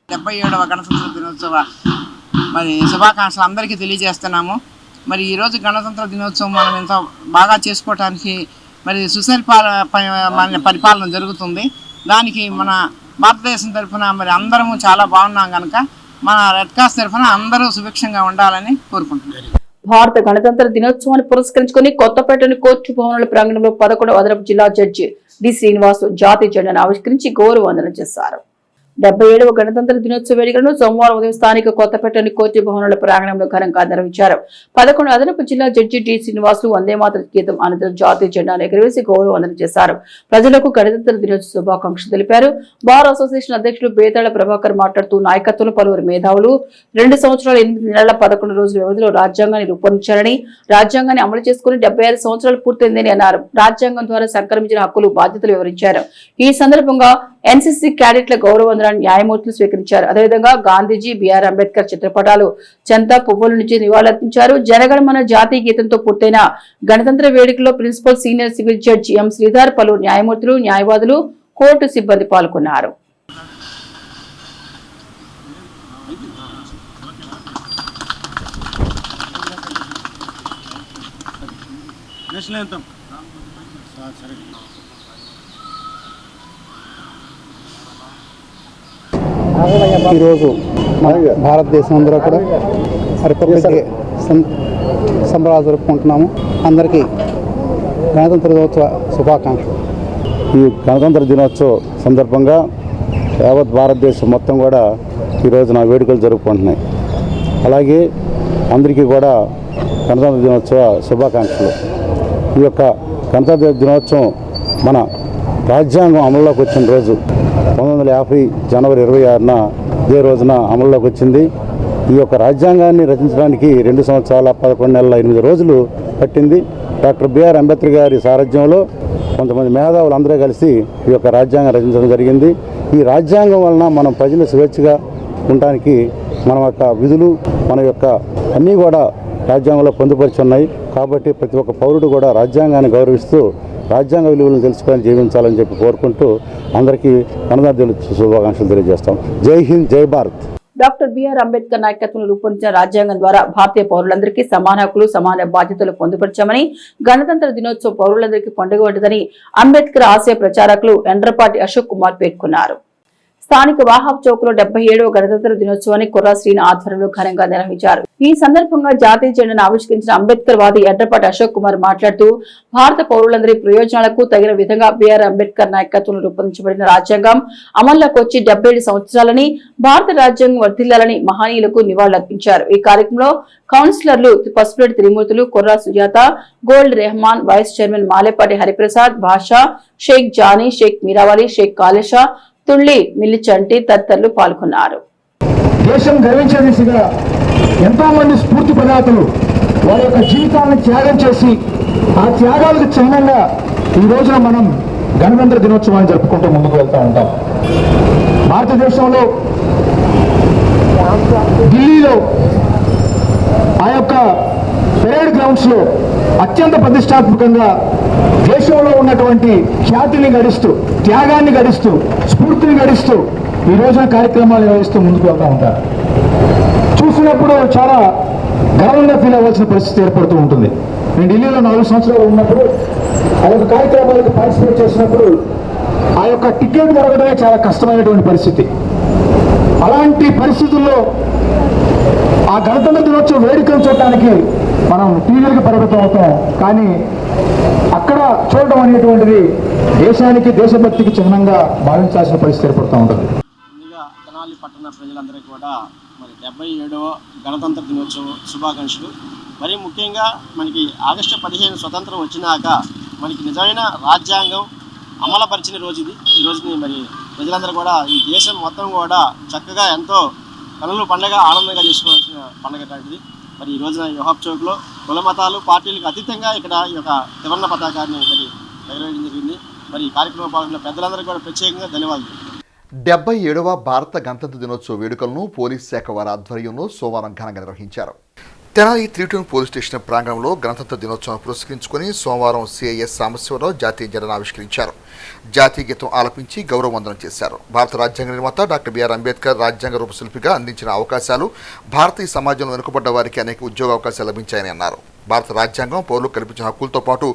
77వ గణతంత్ర దినోత్సవ శుభాకాంక్షలు అందరికీ తెలియజేస్తున్నాము. ఈ రోజు గణతంత్ర దినోత్సవం మనం ఎంతో బాగా చేసుకోవడానికి పరిపాలన జరుగుతుంది. దానికి మన భారతదేశం తరఫున అందరము చాలా బాగున్నాం కనుక మన రెడ్ క్రాస్ తరఫున అందరూ సుభిక్షంగా ఉండాలని కోరుకుంటున్నారు. భారత గణతంత్ర దినోత్సవాన్ని పురస్కరించుకుని కొత్తపేటలోని కోర్టు భవనాల ప్రాంగణంలో 11వ అదనపు జిల్లా జడ్జి డి శ్రీనివాసు జాతీయ జెండాను ఆవిష్కరించి గౌరవ వందనం చేశారు. 77వ గణతంత్ర దినోత్సవ వేడుకలను సోమవారం ఉదయం స్థానిక కొత్తపేటలోని కోర్టు భవనాల ప్రాంగణంలో ఘనంగా నిర్వహించారు. 11 అదనపు జిల్లా జడ్జి డి శ్రీనివాసులు వందే మాతరం గీతం అనంతరం జాతీయ జెండాను ఎగురవేసి గౌరవ వందనం చేశారు. ప్రజలకు గణతంత్ర దినోత్సవ శుభాకాంక్షలు తెలిపారు. బార్ అసోసియేషన్ అధ్యక్షులు బేతాళ ప్రభాకర్ మాట్లాడుతూ నాయకత్వంలో పలువురు మేధావులు 2 సంవత్సరాల 8 నెలల 11 రోజుల వ్యవధిలో రాజ్యాంగాన్ని రూపొందించారని, రాజ్యాంగాన్ని అమలు చేసుకుని 75 సంవత్సరాలు పూర్తయిందని అన్నారు. రాజ్యాంగం ద్వారా సంక్రమించిన హక్కులు, బాధ్యతలు వివరించారు. ఈ సందర్భంగా ఎన్సీసీ క్యాడెట్ల గౌరవ వందనాన్ని న్యాయమూర్తులు స్వీకరించారు. అదేవిధంగా గాంధీజీ, బిఆర్ అంబేద్కర్ చిత్రపటాలు చెంత పువ్వుల నుంచి నివాళులర్పించారు. జనగణమన జాతీయ గీతంతో పూర్తయిన గణతంత్ర వేడుకలో principal senior civil judge M Sridhar, పలువురు న్యాయమూర్తులు, న్యాయవాదులు, కోర్టు సిబ్బంది పాల్గొన్నారు. ఈరోజు మన భారతదేశం అందరూ కూడా రిపబ్లిక్ డే సంబరాలు జరుపుకుంటున్నాము. అందరికీ గణతంత్ర దినోత్సవ శుభాకాంక్షలు. ఈ గణతంత్ర దినోత్సవ సందర్భంగా యావత్ భారతదేశం మొత్తం కూడా ఈరోజు వేడుకలు జరుపుకుంటున్నాయి. అలాగే అందరికీ కూడా గణతంత్ర దినోత్సవ శుభాకాంక్షలు. ఈ యొక్క గణతంత్ర దినోత్సవం మన రాజ్యాంగం అమల్లోకి వచ్చిన రోజు 1950 జనవరి 26న ఇదే రోజున అమల్లోకి వచ్చింది. ఈ యొక్క రాజ్యాంగాన్ని రచించడానికి 2 సంవత్సరాల 11 నెలల 8 రోజులు పట్టింది. డాక్టర్ బిఆర్ అంబేద్కర్ గారి సారథ్యంలో కొంతమంది మేధావులు అందరూ కలిసి ఈ యొక్క రాజ్యాంగం రచించడం జరిగింది. ఈ రాజ్యాంగం వలన మనం ప్రజలు స్వేచ్ఛగా ఉండడానికి మన యొక్క విధులు, మన యొక్క అన్నీ కూడా రాజ్యాంగంలో పొందుపరిచి ఉన్నాయి. కాబట్టి ప్రతి ఒక్క పౌరుడు కూడా రాజ్యాంగాన్ని గౌరవిస్తూ రాజ్యాంగ విలువలను తెలుసుకొని జీవించాలని చెప్పి కోరుకుంటూ అందరికీ గణతంత్ర దినోత్సవ శుభాకాంక్షలు తెలియజేస్తాం. జై హింద్, జై భారత్. డాక్టర్ బిఆర్ అంబేద్కర్ నాయకత్వంలో రూపొందించిన రాజ్యాంగం ద్వారా భారతీయ పౌరులందరికీ సమాన హక్కులు, సమాన బాధ్యతలు పొందుపరిచామని, గణతంత్ర దినోత్సవం పౌరులందరికీ పండుగ వంటిదని అంబేద్కర్ ఆశయ ప్రచారకులు ఎండ్రపాటి అశోక్ కుమార్ పేర్కొన్నారు. స్థానిక వాహాబ్ చౌక్ లో 77వ గణతంత్ర దినోత్సవాన్ని కుర్రా శ్రీని ఆధ్వర్యంలో ఘనంగా నిర్వహించారు. ఈ సందర్భంగా జాతీయ జెండాను ఆవిష్కరించిన అంబేద్కర్ వాది ఎండ్రపాటి అశోక్ కుమార్ మాట్లాడుతూ, భారత పౌరులందరి ప్రయోజనాలకు తగిన విధంగా బిఆర్ అంబేద్కర్ నాయకత్వంలో రూపొందించబడిన రాజ్యాంగం అమల్లోకి వచ్చి 77 సంవత్సరాలని, భారత రాజ్యాంగం వర్ధిల్లాలని మహనీయులకు నివాళులర్పించారు. ఈ కార్యక్రమంలో కౌన్సిలర్లు Pasupureddy Trimurthulu, Kurra Sujatha, Gold Rehman, vice chairman Malepati Hariprasad, Basha, Sheikh Jani, Sheikh Meeravali, Sheikh Kalesha, Tulli Millichanti తదితరులు పాల్గొన్నారు. దేశం గర్వించే దిశగా ఎంతో మంది స్ఫూర్తి ప్రదాతలు వారి యొక్క జీవితాలను త్యాగం చేసి ఆ త్యాగాలకు చిహ్నంగా ఈ రోజున మనం గణతంత్ర దినోత్సవాన్ని జరుపుకుంటూ ముందుకు వెళ్తూ ఉంటాం. భారతదేశంలో ఢిల్లీలో ఆ యొక్క పెరేడ్ గ్రౌండ్స్ లో అత్యంత ప్రతిష్టాత్మకంగా దేశంలో ఉన్నటువంటి ఖ్యాతిని గడిస్తూ, త్యాగాన్ని గడిస్తూ, స్ఫూర్తిని గడిస్తూ ఈ రోజున కార్యక్రమాలు నిర్వహిస్తూ ముందుకు వెళ్తూ ఉంటారు. చూసినప్పుడు చాలా గర్వంగా ఫీల్ అవ్వాల్సిన పరిస్థితి ఏర్పడుతూ ఉంటుంది. నేను ఢిల్లీలో 4 సంవత్సరాలు ఉన్నప్పుడు ఆ యొక్క కార్యక్రమాలకు పార్టిసిపేట్ చేసినప్పుడు ఆ యొక్క టికెట్ దొరకడమే చాలా కష్టమైనటువంటి పరిస్థితి. అలాంటి పరిస్థితుల్లో ఆ గణతంత్ర దినోత్సవ వేడుకలు చూడటానికి మనం టీవీలకు పరిమితం అవుతాం, కానీ అక్కడ చూడడం అనేటువంటిది దేశానికి దేశభక్తికి చిహ్నంగా భావించాల్సిన పరిస్థితి ఏర్పడుతూ ఉంటుంది. ముందుగా తెనాలి పట్టణ ప్రజలందరికీ కూడా మరి 77వ గణతంత్ర దినోత్సవ శుభాకాంక్షలు. మరి ముఖ్యంగా మనకి ఆగస్టు 15 స్వతంత్రం వచ్చినాక మనకి నిజమైన రాజ్యాంగం అమలుపరిచిన రోజు ఇది. ఈ రోజుని మరి ప్రజలందరూ కూడా ఈ దేశం మొత్తం కూడా చక్కగా ఎంతో కనులు పండగ ఆనందంగా చేసుకోవాల్సిన పండుగ లాంటిది. మరి ఈ రోజున యోహాబ్ చౌక్లో కుల మతాలు పార్టీలకు అతీతంగా ఇక్కడ ఈ యొక్క త్రివర్ణ పతాకాన్ని మరి ఎగరవేయడం జరిగింది. మరి ఈ కార్యక్రమం పాల్గొన్న పెద్దలందరికీ కూడా ప్రత్యేకంగా ధన్యవాదాలు. 77వ భారత గణతంత్ర దినోత్సవ వేడుకలను పోలీస్ శాఖ వారి ఆధ్వర్యంలో సోమవారం ఘనంగా నిర్వహించారు. తెనాలి 3 పోలీస్ స్టేషన్ ప్రాంగణంలో గణతంత్ర దినోత్సవం పురస్కరించుకుని సోమవారం సిఐఎస్ సాంబశివరావు జాతీయ జెండాను ఆవిష్కరించారు. జాతీయ గీతం ఆలపించి గౌరవ వందనం చేశారు. భారత రాజ్యాంగ నిర్మాత డాక్టర్ బిఆర్ అంబేద్కర్ రాజ్యాంగ రూపశిల్పిగా అందించిన అవకాశాలు భారతీయ సమాజంలో వెనుకబడ్డ వారికి అనేక ఉద్యోగ అవకాశాలు లభించాయని అన్నారు. భారత రాజ్యాంగం పౌరులకు కల్పించిన హక్కులతో పాటు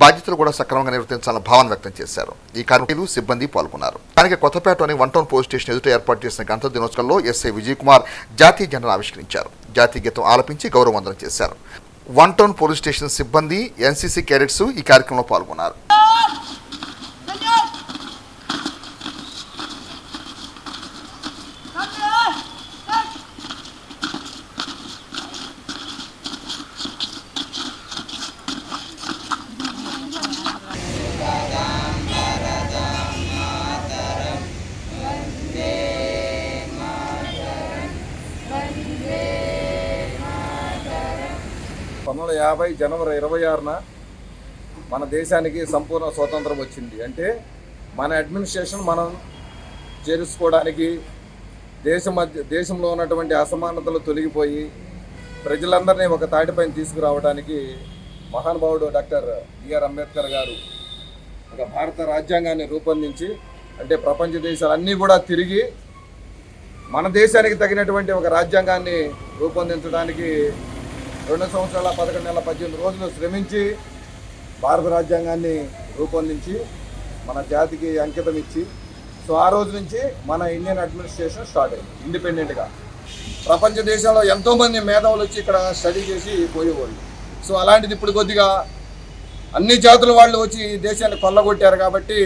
బాధ్యతలు కూడా సక్రమంగా నిర్వర్తించాలని భావన వ్యక్తం చేశారు. ఈ కార్యక్రమంలో సిబ్బంది పాల్గొన్నారు. స్థానిక కొత్తపేటలోని 1 టౌన్ పోలీస్ స్టేషన్ ఎదుట ఏర్పాటు చేసిన గణతంత్ర దినోత్సవంలో ఎస్ఐ విజయ్ కుమార్ జాతీయ జెండాను ఆవిష్కరించారు. జాతీయ గీతం ఆలపించి గౌరవ వందనం చేశారు. 1 టౌన్ పోలీస్ స్టేషన్ సిబ్బంది, ఎన్సీసీ క్యాడెట్స్ ఈ కార్యక్రమంలో పాల్గొన్నారు. జనవరి 26న మన దేశానికి సంపూర్ణ స్వాతంత్రం వచ్చింది. అంటే మన అడ్మినిస్ట్రేషన్ మనం చేర్చుకోవడానికి దేశంలో ఉన్నటువంటి అసమానతలు తొలగిపోయి ప్రజలందరినీ ఒక తాటిపైన తీసుకురావడానికి మహానుభావుడు డాక్టర్ బిఆర్ అంబేద్కర్ గారు ఒక భారత రాజ్యాంగాన్ని రూపొందించి, అంటే ప్రపంచ దేశాలన్నీ కూడా తిరిగి మన దేశానికి తగినటువంటి ఒక రాజ్యాంగాన్ని రూపొందించడానికి 2 సంవత్సరాల 11 నెలల 18 రోజులు శ్రమించి భారత రాజ్యాంగాన్ని రూపొందించి మన జాతికి అంకితం ఇచ్చి, సో ఆ రోజు నుంచి మన ఇండియన్ అడ్మినిస్ట్రేషన్ స్టార్ట్ అయింది ఇండిపెండెంట్గా. ప్రపంచ దేశంలో ఎంతోమంది మేధావులు వచ్చి ఇక్కడ స్టడీ చేసి పోయేవాళ్ళు. సో అలాంటిది ఇప్పుడు కొద్దిగా అన్ని జాతుల వాళ్ళు వచ్చి ఈ దేశాన్ని కొల్లగొట్టారు. కాబట్టి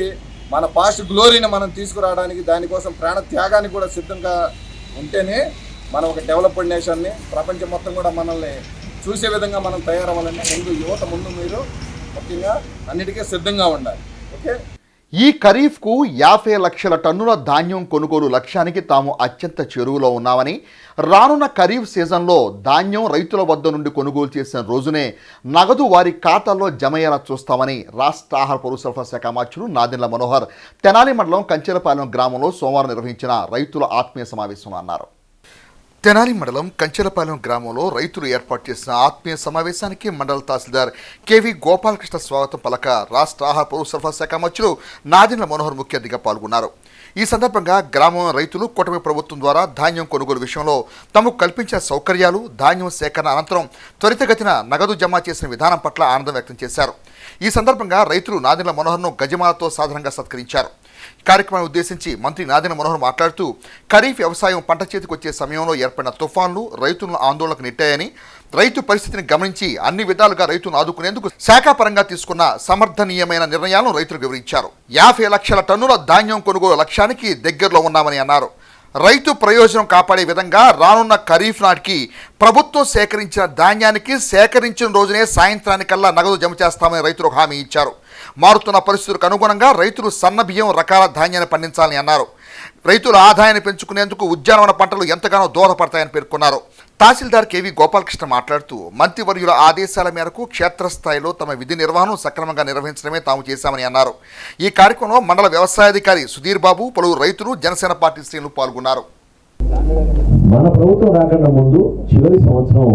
మన పాస్ట్ గ్లోరీని మనం తీసుకురావడానికి, దానికోసం ప్రాణ త్యాగానికి కూడా సిద్ధంగా ఉంటేనే మనం ఒక డెవలప్డ్ నేషన్ని ప్రపంచం మొత్తం కూడా మనల్ని చూసే విధంగా మనం తయారవ్వాలంటే ముందు మీరు ముఖ్యంగా అన్నిటికీ సిద్ధంగా ఉండాలి. ఓకే. ఈ ఖరీఫ్కు 50 లక్షల టన్నుల ధాన్యం కొనుగోలు లక్ష్యానికి తాము అత్యంత చేరువలో ఉన్నామని, రానున్న ఖరీఫ్ సీజన్లో ధాన్యం రైతుల వద్ద నుండి కొనుగోలు చేసిన రోజునే నగదు వారి ఖాతాల్లో జమయ్యేలా చూస్తామని రాష్ట్ర ఆహార పౌర సరఫరా శాఖ మంత్రులు నాదెండ్ల మనోహర్ తెనాలి మండలం కంచెలపాలెం గ్రామంలో సోమవారం నిర్వహించిన రైతుల ఆత్మీయ సమావేశంలో అన్నారు. తెనాలి మండలం కంచెలపాలెం గ్రామంలో రైతులు ఏర్పాటు చేసిన ఆత్మీయ సమావేశానికి మండల తహసీల్దార్ కేవి గోపాలకృష్ణ స్వాగతం పలక రాష్ట్ర ఆహార పౌర సరఫరా శాఖ మంత్రులు నాదెండ్ల మనోహర్ ముఖ్య అతిథిగా పాల్గొన్నారు. ఈ సందర్భంగా గ్రామం రైతులు కూటమి ప్రభుత్వం ద్వారా ధాన్యం కొనుగోలు విషయంలో తమకు కల్పించిన సౌకర్యాలు, ధాన్యం సేకరణ అనంతరం త్వరితగతిన నగదు జమ చేసిన విధానం పట్ల ఆనందం వ్యక్తం చేశారు. ఈ సందర్భంగా రైతులు నాదెండ్ల మనోహర్ను గజమాలతో సాధారణంగా సత్కరించారు. కార్యక్రమాన్ని ఉద్దేశించి మంత్రి నాదెండ్ల మనోహర్ మాట్లాడుతూ ఖరీఫ్ వ్యవసాయం పంట చేతికి వచ్చే సమయంలో ఏర్పడిన తుఫాన్లు రైతులను ఆందోళనకు నెట్టాయని, రైతు పరిస్థితిని గమనించి అన్ని విధాలుగా రైతును ఆదుకునేందుకు శాఖాపరంగా తీసుకున్న సమర్థనీయమైన నిర్ణయాలను రైతులకు వివరించారు. 50 లక్షల టన్నుల ధాన్యం కొనుగోలు లక్ష్యానికి దగ్గరలో ఉన్నామని అన్నారు. రైతు ప్రయోజనం కాపాడే విధంగా రానున్న ఖరీఫ్ నాటికి ప్రభుత్వం సేకరించిన ధాన్యానికి సేకరించిన రోజునే సాయంత్రానికల్లా నగదు జమ చేస్తామని రైతులకు హామీ ఇచ్చారు. మారుతున్న పరిస్థితులకు అనుగుణంగా రైతులు సన్న బియ్యం రకాల ధాన్యాన్ని పండించాలని అన్నారు. రైతుల ఆదాయాన్ని పెంచుకునేందుకు ఉద్యానవన పంటలు ఎంతగానో దోహదపడతాయని పేర్కొన్నారు. తహసీల్దార్ కేవి గోపాలకృష్ణ మాట్లాడుతూ మంత్రివర్యుల ఆదేశాల మేరకు క్షేత్రస్థాయిలో తమ విధి నిర్వహణను సక్రమంగా నిర్వహించడమే తాము చేశామని అన్నారు. ఈ కార్యక్రమంలో మండల వ్యవసాయాధికారి సుధీర్ బాబు, పలువురు రైతులు, జనసేన పార్టీ శ్రేణులు పాల్గొన్నారు. మన ప్రభుత్వం రాకుండా ముందు చివరి సంవత్సరం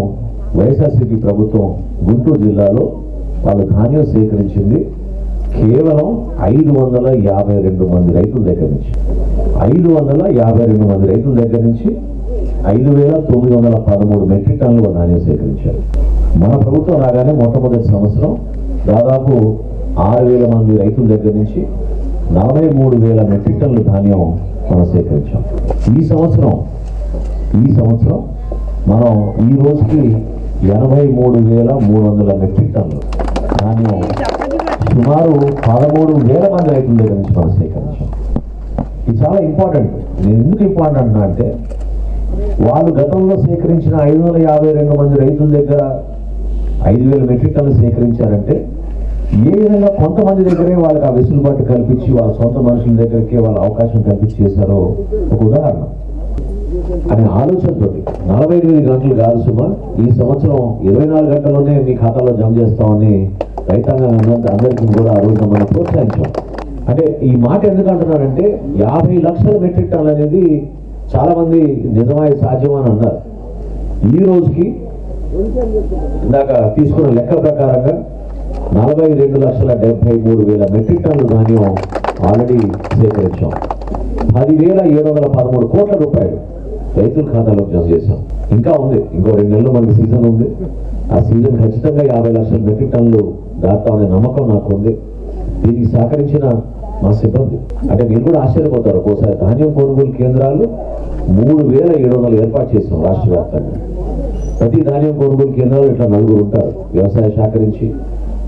వైఎస్ఆర్సీపీ ప్రభుత్వం గుంటూరు జిల్లాలో వాళ్ళు ధాన్యం సేకరించింది కేవలం 552 మంది రైతుల దగ్గర నుంచి. 552 మంది రైతుల దగ్గర నుంచి 5,913 మెట్రిక్ టన్నులు ధాన్యం సేకరించారు. మన ప్రభుత్వం రాగానే మొట్టమొదటి సంవత్సరం దాదాపు 6,000 మంది రైతుల దగ్గర నుంచి 43,000 మెట్రిక్ టన్నుల ధాన్యం మనం సేకరించాం. ఈ సంవత్సరం మనం ఈ రోజుకి 83,300 మెట్రిక్ టన్నులు ధాన్యం సుమారు 13,000 మంది రైతుల దగ్గర నుంచి మనం సేకరించాం. ఇది చాలా ఇంపార్టెంట్. నేను ఎందుకు ఇంపార్టెంట్ అంటే వాళ్ళు గతంలో సేకరించిన 552 మంది రైతుల దగ్గర 5,000 మెట్రిక్ టన్నులు సేకరించారంటే ఏ విధంగా కొంతమంది దగ్గరే వాళ్ళకి ఆ వెసులుబాటు కల్పించి వాళ్ళ సొంత మనుషుల దగ్గరికి వాళ్ళ అవకాశం కల్పించి చేశారో ఒక ఉదాహరణ అనే ఆలోచనతో 48 గంటలు కాదు సుమా, ఈ సంవత్సరం 24 గంటల్లోనే మీ ఖాతాలో జమ చేస్తామని రైతాంగం అందరికీ కూడా ఆ రోజున మనం ప్రోత్సహించాం. అంటే ఈ మాట ఎందుకు అంటున్నానంటే 50 లక్షల మెట్రిక్ టన్నులు అనేది చాలా మంది నిజమై సాధ్యమని అన్నారు. ఈ రోజుకి ఇందాక తీసుకున్న లెక్క ప్రకారంగా 42,73,000 మెట్రిక్ టన్నుల ధాన్యం ఆల్రెడీ సేకరించాం. 10,713 కోట్ల రూపాయలు రైతుల ఖాతాలోకి జమ చేశాం. ఇంకా ఉంది, ఇంకో 2 నెలలు మనకి సీజన్ ఉంది. ఆ సీజన్ ఖచ్చితంగా 50 లక్షల మెట్రిక్ టన్నులు దాటామనే నమ్మకం నాకు ఉంది. దీనికి సహకరించిన మా సిబ్బంది అంటే మీరు కూడా ఆశ్చర్యపోతారు. ఒక్కోసారి ధాన్యం కొనుగోలు కేంద్రాలు 3,700 ఏర్పాటు చేసాం రాష్ట్ర వ్యాప్తంగా. ప్రతి ధాన్యం కొనుగోలు కేంద్రాలు ఇట్లా 4 ఉంటారు. వ్యవసాయ శాఖ నుంచి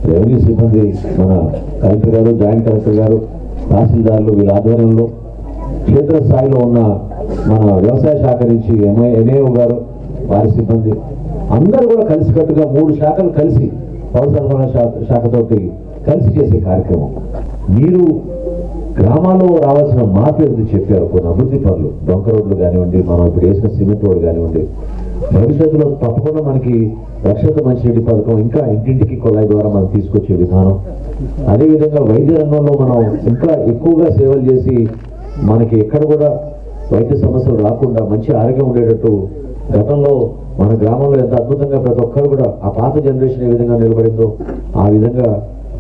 రెవెన్యూ సిబ్బంది, మన కలెక్టర్ గారు, జాయింట్ కలెక్టర్ గారు, తహసీల్దారులు వీళ్ళ ఆధ్వర్యంలో, క్షేత్రస్థాయిలో ఉన్న మన వ్యవసాయ శాఖ నుంచి ఎంఏఓ గారు వారి సిబ్బంది అందరూ కూడా కలిసికట్టుగా 3 శాఖలు కలిసి పౌర సరఫరా శాఖతోటి కలిసి చేసే కార్యక్రమం. మీరు గ్రామాల్లో రావాల్సిన మార్పు ఏది చెప్పారు. కొన్ని అభివృద్ధి పనులు, డొంక రోడ్లు కానివ్వండి, మనం ఇప్పుడు వేసిన సిమెంట్ రోడ్డు కానివ్వండి, భవిష్యత్తులో తప్పకుండా మనకి రక్షిత మంచినీటి పథకం, ఇంకా ఇంటింటికి కొలాయి ద్వారా మనం తీసుకొచ్చే విధానం, అదేవిధంగా వైద్య రంగంలో మనం ఇంకా ఎక్కువగా సేవలు చేసి మనకి ఎక్కడ కూడా వైద్య సమస్యలు రాకుండా మంచి ఆరోగ్యం ఉండేటట్టు గతంలో మన గ్రామంలో ఎంత అద్భుతంగా ప్రతి ఒక్కరు కూడా ఆ పాత జనరేషన్ ఏ విధంగా నిలబడిందో ఆ విధంగా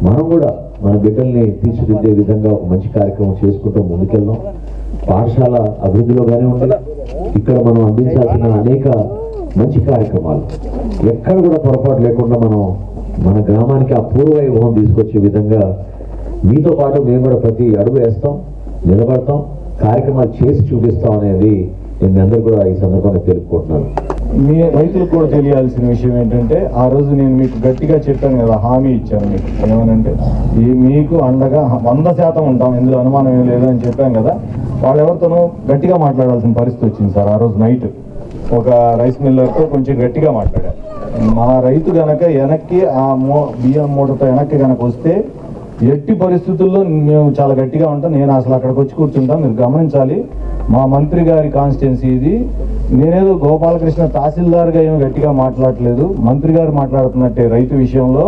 మనం కూడా మన బిడ్డల్ని తీర్చిదిద్దే విధంగా ఒక మంచి కార్యక్రమం చేసుకుంటూ ముందుకెళ్దాం. పాఠశాల అభివృద్ధిలో కానివ్వండి, ఇక్కడ మనం అందించాల్సిన అనేక మంచి కార్యక్రమాలు ఎక్కడ కూడా పొరపాటు లేకుండా మనం మన గ్రామానికి ఆ పూర్వవైభవం తీసుకొచ్చే విధంగా మీతో పాటు మేము కూడా ప్రతి అడుగు వేస్తాం, నిలబడతాం, కార్యక్రమాలు చేసి చూపిస్తాం అనేది నేను అందరూ కూడా ఈ సందర్భంగా తెలుపుకుంటున్నాను. మీ రైతులకు కూడా తెలియాల్సిన విషయం ఏంటంటే ఆ రోజు నేను మీకు గట్టిగా చెప్పాను కదా, హామీ ఇచ్చాను మీకు. ఏమనంటే మీకు అండగా 100% ఉంటాం, ఇందులో అనుమానం ఏం లేదు అని చెప్పాను కదా. వాళ్ళు ఎవరితోనూ గట్టిగా మాట్లాడాల్సిన పరిస్థితి వచ్చింది సార్. ఆ రోజు నైట్ ఒక రైస్ మిల్లర్తో కొంచెం గట్టిగా మాట్లాడారు. మా రైతు కనుక వెనక్కి ఆ బియ్యం మూటతో వెనక్కి కనుక వస్తే ఎట్టి పరిస్థితుల్లో మేము చాలా గట్టిగా ఉంటాం. నేను అసలు అక్కడికి వచ్చి కూర్చుంటాం. మీరు గమనించాలి, మా మంత్రి గారి కాన్స్టిట్యున్సీ ఇది. నేనేదో గోపాలకృష్ణ తహసీల్దార్గా ఏమి గట్టిగా మాట్లాడలేదు, మంత్రి గారు మాట్లాడుతున్నట్టే రైతు విషయంలో.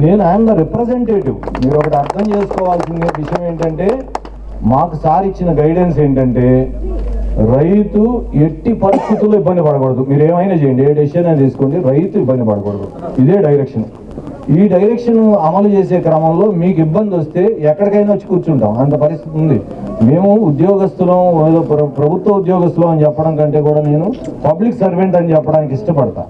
నేను ఐఎమ్ ద రిప్రజెంటేటివ్. మీరు ఒకటి అర్థం చేసుకోవాల్సిన విషయం ఏంటంటే, మాకు సార్ ఇచ్చిన గైడెన్స్ ఏంటంటే రైతు ఎట్టి పరిస్థితుల్లో ఇబ్బంది పడకూడదు. మీరు ఏమైనా చేయండి, ఏ డెసిషన్ అయినా తీసుకోండి, రైతు ఇబ్బంది పడకూడదు. ఇదే డైరెక్షన్. ఈ డైరెక్షన్ అమలు చేసే క్రమంలో మీకు ఇబ్బంది వస్తే ఎక్కడికైనా వచ్చి కూర్చుంటాం, అంత పరిస్థితి ఉంది. మేము ఉద్యోగస్తులం, ఏదో ప్రభుత్వ ఉద్యోగస్తులం అని చెప్పడం కంటే కూడా నేను పబ్లిక్ సర్వెంట్ అని చెప్పడానికి ఇష్టపడతా.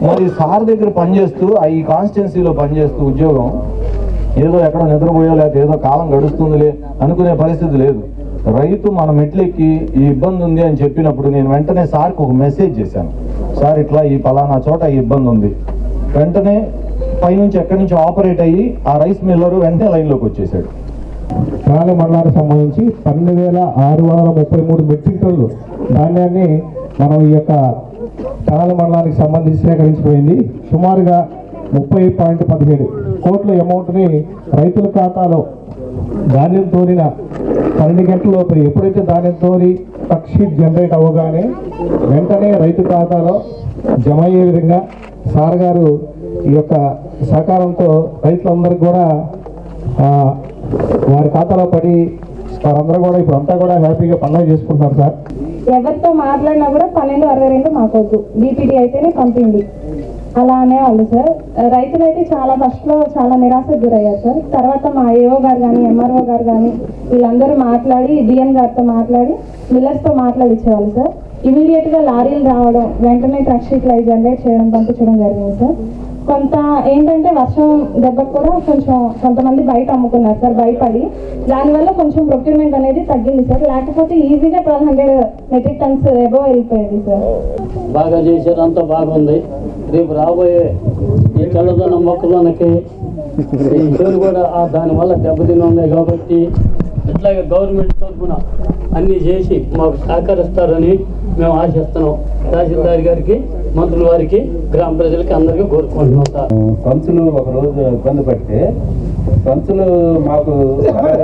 మరి సార్ దగ్గర పనిచేస్తూ ఈ కాన్స్టిట్యున్సీలో పనిచేస్తూ ఉద్యోగం ఏదో ఎక్కడ నిద్రపోయో లేకపోతే ఏదో కాలం గడుస్తుందిలే అనుకునే పరిస్థితి లేదు. రైతు మన మెట్లెక్కి ఈ ఇబ్బంది ఉంది అని చెప్పినప్పుడు నేను వెంటనే సార్కి ఒక మెసేజ్ చేశాను. సార్ ఇట్లా ఈ పలానా చోట ఈ ఇబ్బంది ఉంది. వెంటనే పైనుంచి ఎక్కడి నుంచి ఆపరేట్ అయ్యి ఆ రైస్ మిల్లరు వెంటనే లైన్లోకి వచ్చేసాడు. కాల మండలానికి సంబంధించి 12,633 మెట్రిక్ టన్నులు ధాన్యాన్ని మనం ఈ యొక్క కాల మండలానికి సంబంధించి సేకరించిపోయింది. సుమారుగా 30.17 కోట్ల అమౌంట్ని రైతుల ఖాతాలో ధాన్యం తోలిన 12 గంటల లోపు ఎప్పుడైతే ధాన్యం తోలి ట్రక్ షీట్ జనరేట్ అవ్వగానే వెంటనే రైతు ఖాతాలో జమ అయ్యే విధంగా సార్ గారు ఈ యొక్క సహకారంతో రైతులందరికీ కూడా వారి ఖాతాలో పడి వారందరూ కూడా ఇప్పుడు అంతా కూడా హ్యాపీగా పండుగ చేసుకుంటున్నారు సార్. ఎవరితో మాట్లాడినా కూడా 12.62 మాకొద్దు, బీపీడీ అయితేనే పంపింది అలా అనేవాళ్ళు సార్. రైతులు అయితే చాలా ఫస్ట్లో చాలా నిరాశకు గురయ్యారు సార్. తర్వాత మా ఏఓ గారు కానీ ఎంఆర్ఓ గారు కానీ వీళ్ళందరూ మాట్లాడి డిఎం గారితో మాట్లాడి మిల్లర్స్తో మాట్లాడించేవాళ్ళు సార్. ఇమీడియట్గా లారీలు రావడం, వెంటనే ట్రక్ షీట్లు అవి జనరేట్ చేయడం, పంపించడం జరిగింది సార్. కొంత ఏంటంటే వర్షం దెబ్బకు కూడా కొంచెం కొంతమంది బయట అమ్ముకున్నారు సార్ భయపడి. దానివల్ల కొంచెం ప్రొక్యూర్మెంట్ అనేది తగ్గింది సార్, లేకపోతే ఈజీగా 1200 మెట్రిక్ టన్స్ ఎబో వెళ్ళిపోయేది సార్. బాగా చేశారు, అంతా బాగుంది. రేపు రాబోయే ఈ చల్లదనం మొక్కలకి పేరు కూడా దానివల్ల దెబ్బతిని ఉన్నాయి కాబట్టి ఇట్లాగే గవర్నమెంట్ తరఫున అన్నీ చేసి మాకు సహకరిస్తారని మేము ఆశిస్తున్నాం. తహసీల్దార్ గారికి, మంత్రుల వారికి, గ్రామ ప్రజలకి అందరికీ కోరుకుంటున్నాం సార్. సంచులు ఒక రోజు ఇబ్బంది పడితే సంచులు మాకు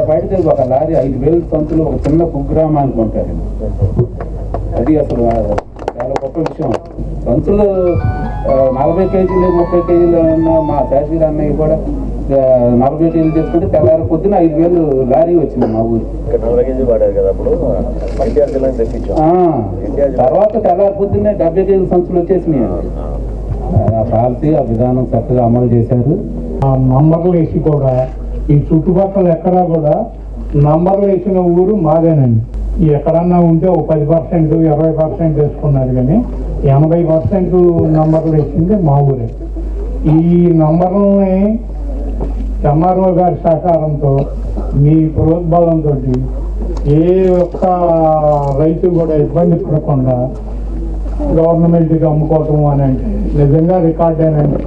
పడితే ఒక లారీ 5,000 సంచులు ఒక చిన్న కుగ్రామానికి పంపారండి. అది అసలు చాలా గొప్ప విషయం. సంచులు 40 కేజీలు 30 కేజీలు ఉన్న మా శాస్త్రి అన్నయ్య కూడా 40 కేజీలు తీసుకుంటే తెల్లారి పొద్దున 5,000 లారీ వచ్చింది మా ఊరు. తర్వాత తెల్లారి పొద్దున్నే 70 కేజీల సంచులు వచ్చేసినాయి. ఆ పాలసీ, ఆ విధానం చక్కగా అమలు చేశారు. ఆ నంబర్లు వేసి కూడా ఈ చుట్టుపక్కల ఎక్కడా కూడా నంబర్లు వేసిన ఊరు మాదేనండి. ఎక్కడన్నా ఉంటే ఒక 10%, 20% వేసుకున్నారు, కానీ 80% నంబర్లు వేసింది మా ఊరే. ఈ నంబర్లని ఎంఆర్ఓ గారి సహకారంతో, మీ ప్రోద్బలంతో ఏ ఒక్క రైతు కూడా ఇబ్బంది పడకుండా గవర్నమెంట్కి అమ్ముకోవటం అని అంటే నిజంగా రికార్డేనండి.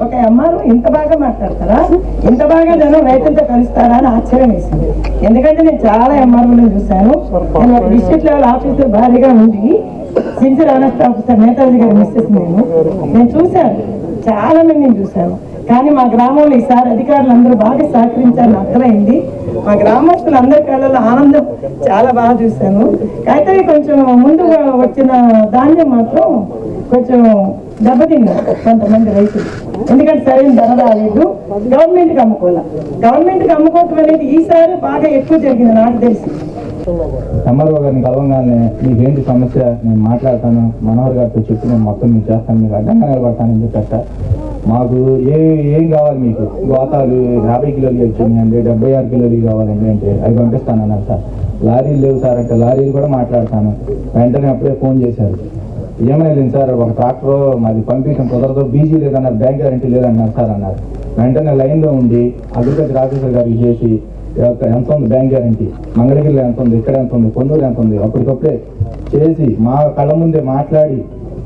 ఒక ఎంఆర్ఓ ఇంత బాగా మాట్లాడతారా, ఇంత బాగా జనం రైతులతో కలుస్తారా అని ఆశ్చర్యం వేసింది. ఎందుకంటే నేను చాలా ఎంఆర్ఓలను చూశాను. నేను ఒక డిస్ట్రిక్ట్ లెవెల్ ఆఫీసర్ భారీగా ఉండి సిన్సియర్ ఆనెస్ట్ ఆఫీసర్ నేతాజీ గారి మిస్సెస్ నేను చూశాను, చాలా మందిని చూశాను. కానీ మా గ్రామంలో ఈసారి అధికారులు అందరూ బాగా సహకరించాలని అర్థమైంది. మా గ్రామస్తులు అందరి కళ్ళలో ఆనందం చాలా బాగా చూశాను. అయితే కొంచెం ముందుగా వచ్చిన ధాన్యం మాత్రం కొంచెం దెబ్బతిన్నారు కొంతమంది రైతులు. ఎందుకంటే సరైన ధర రాలేదు, గవర్నమెంట్కి అమ్ముకోవాలి. గవర్నమెంట్కి అమ్ముకోవటం అనేది ఈసారి బాగా ఎక్కువ జరిగింది నాకు తెలిసి. ఎంఆర్ఓ గారిని కలవగానే మీకేంటి సమస్య, నేను మాట్లాడతాను, మనోహర్ గారితో చెప్పి నేను మొత్తం మీకు చేస్తాను, మీకు అడ్డంగా నిలబడతానని చెప్పారు. మాకు ఏం కావాలి, మీకు గోతాలు 50 కిలోలు వచ్చినాయండి, 76 కిలోలు కావాలండి అంటే అవి పంపిస్తానన్నారు సార్. లారీలు లేవు సార్ అంటే లారీలు కూడా మాట్లాడతాను. వెంటనే అప్పుడే ఫోన్ చేశారు, ఏమైనా లేదు సార్, ఒక ట్రాక్టర్ మాది పంపించడం కుదరదు, బీజీ లేదన్నారు, బ్యాంక్ గ్యారంటీ లేదన్నారు సార్ అన్నారు. వెంటనే లైన్లో ఉండి అగ్రికల్చర్ ఆఫీసర్ గారికి చేసి ఎంత ఉంది బ్యాంక్ గ్యారంటీ, మంగళగిరిలో ఎంత ఉంది, ఇక్కడ ఎంత ఉంది, పొన్నూరు ఎంత ఉంది, అప్పటికప్పుడే చేసి మా కళ్ళ ముందే మాట్లాడి,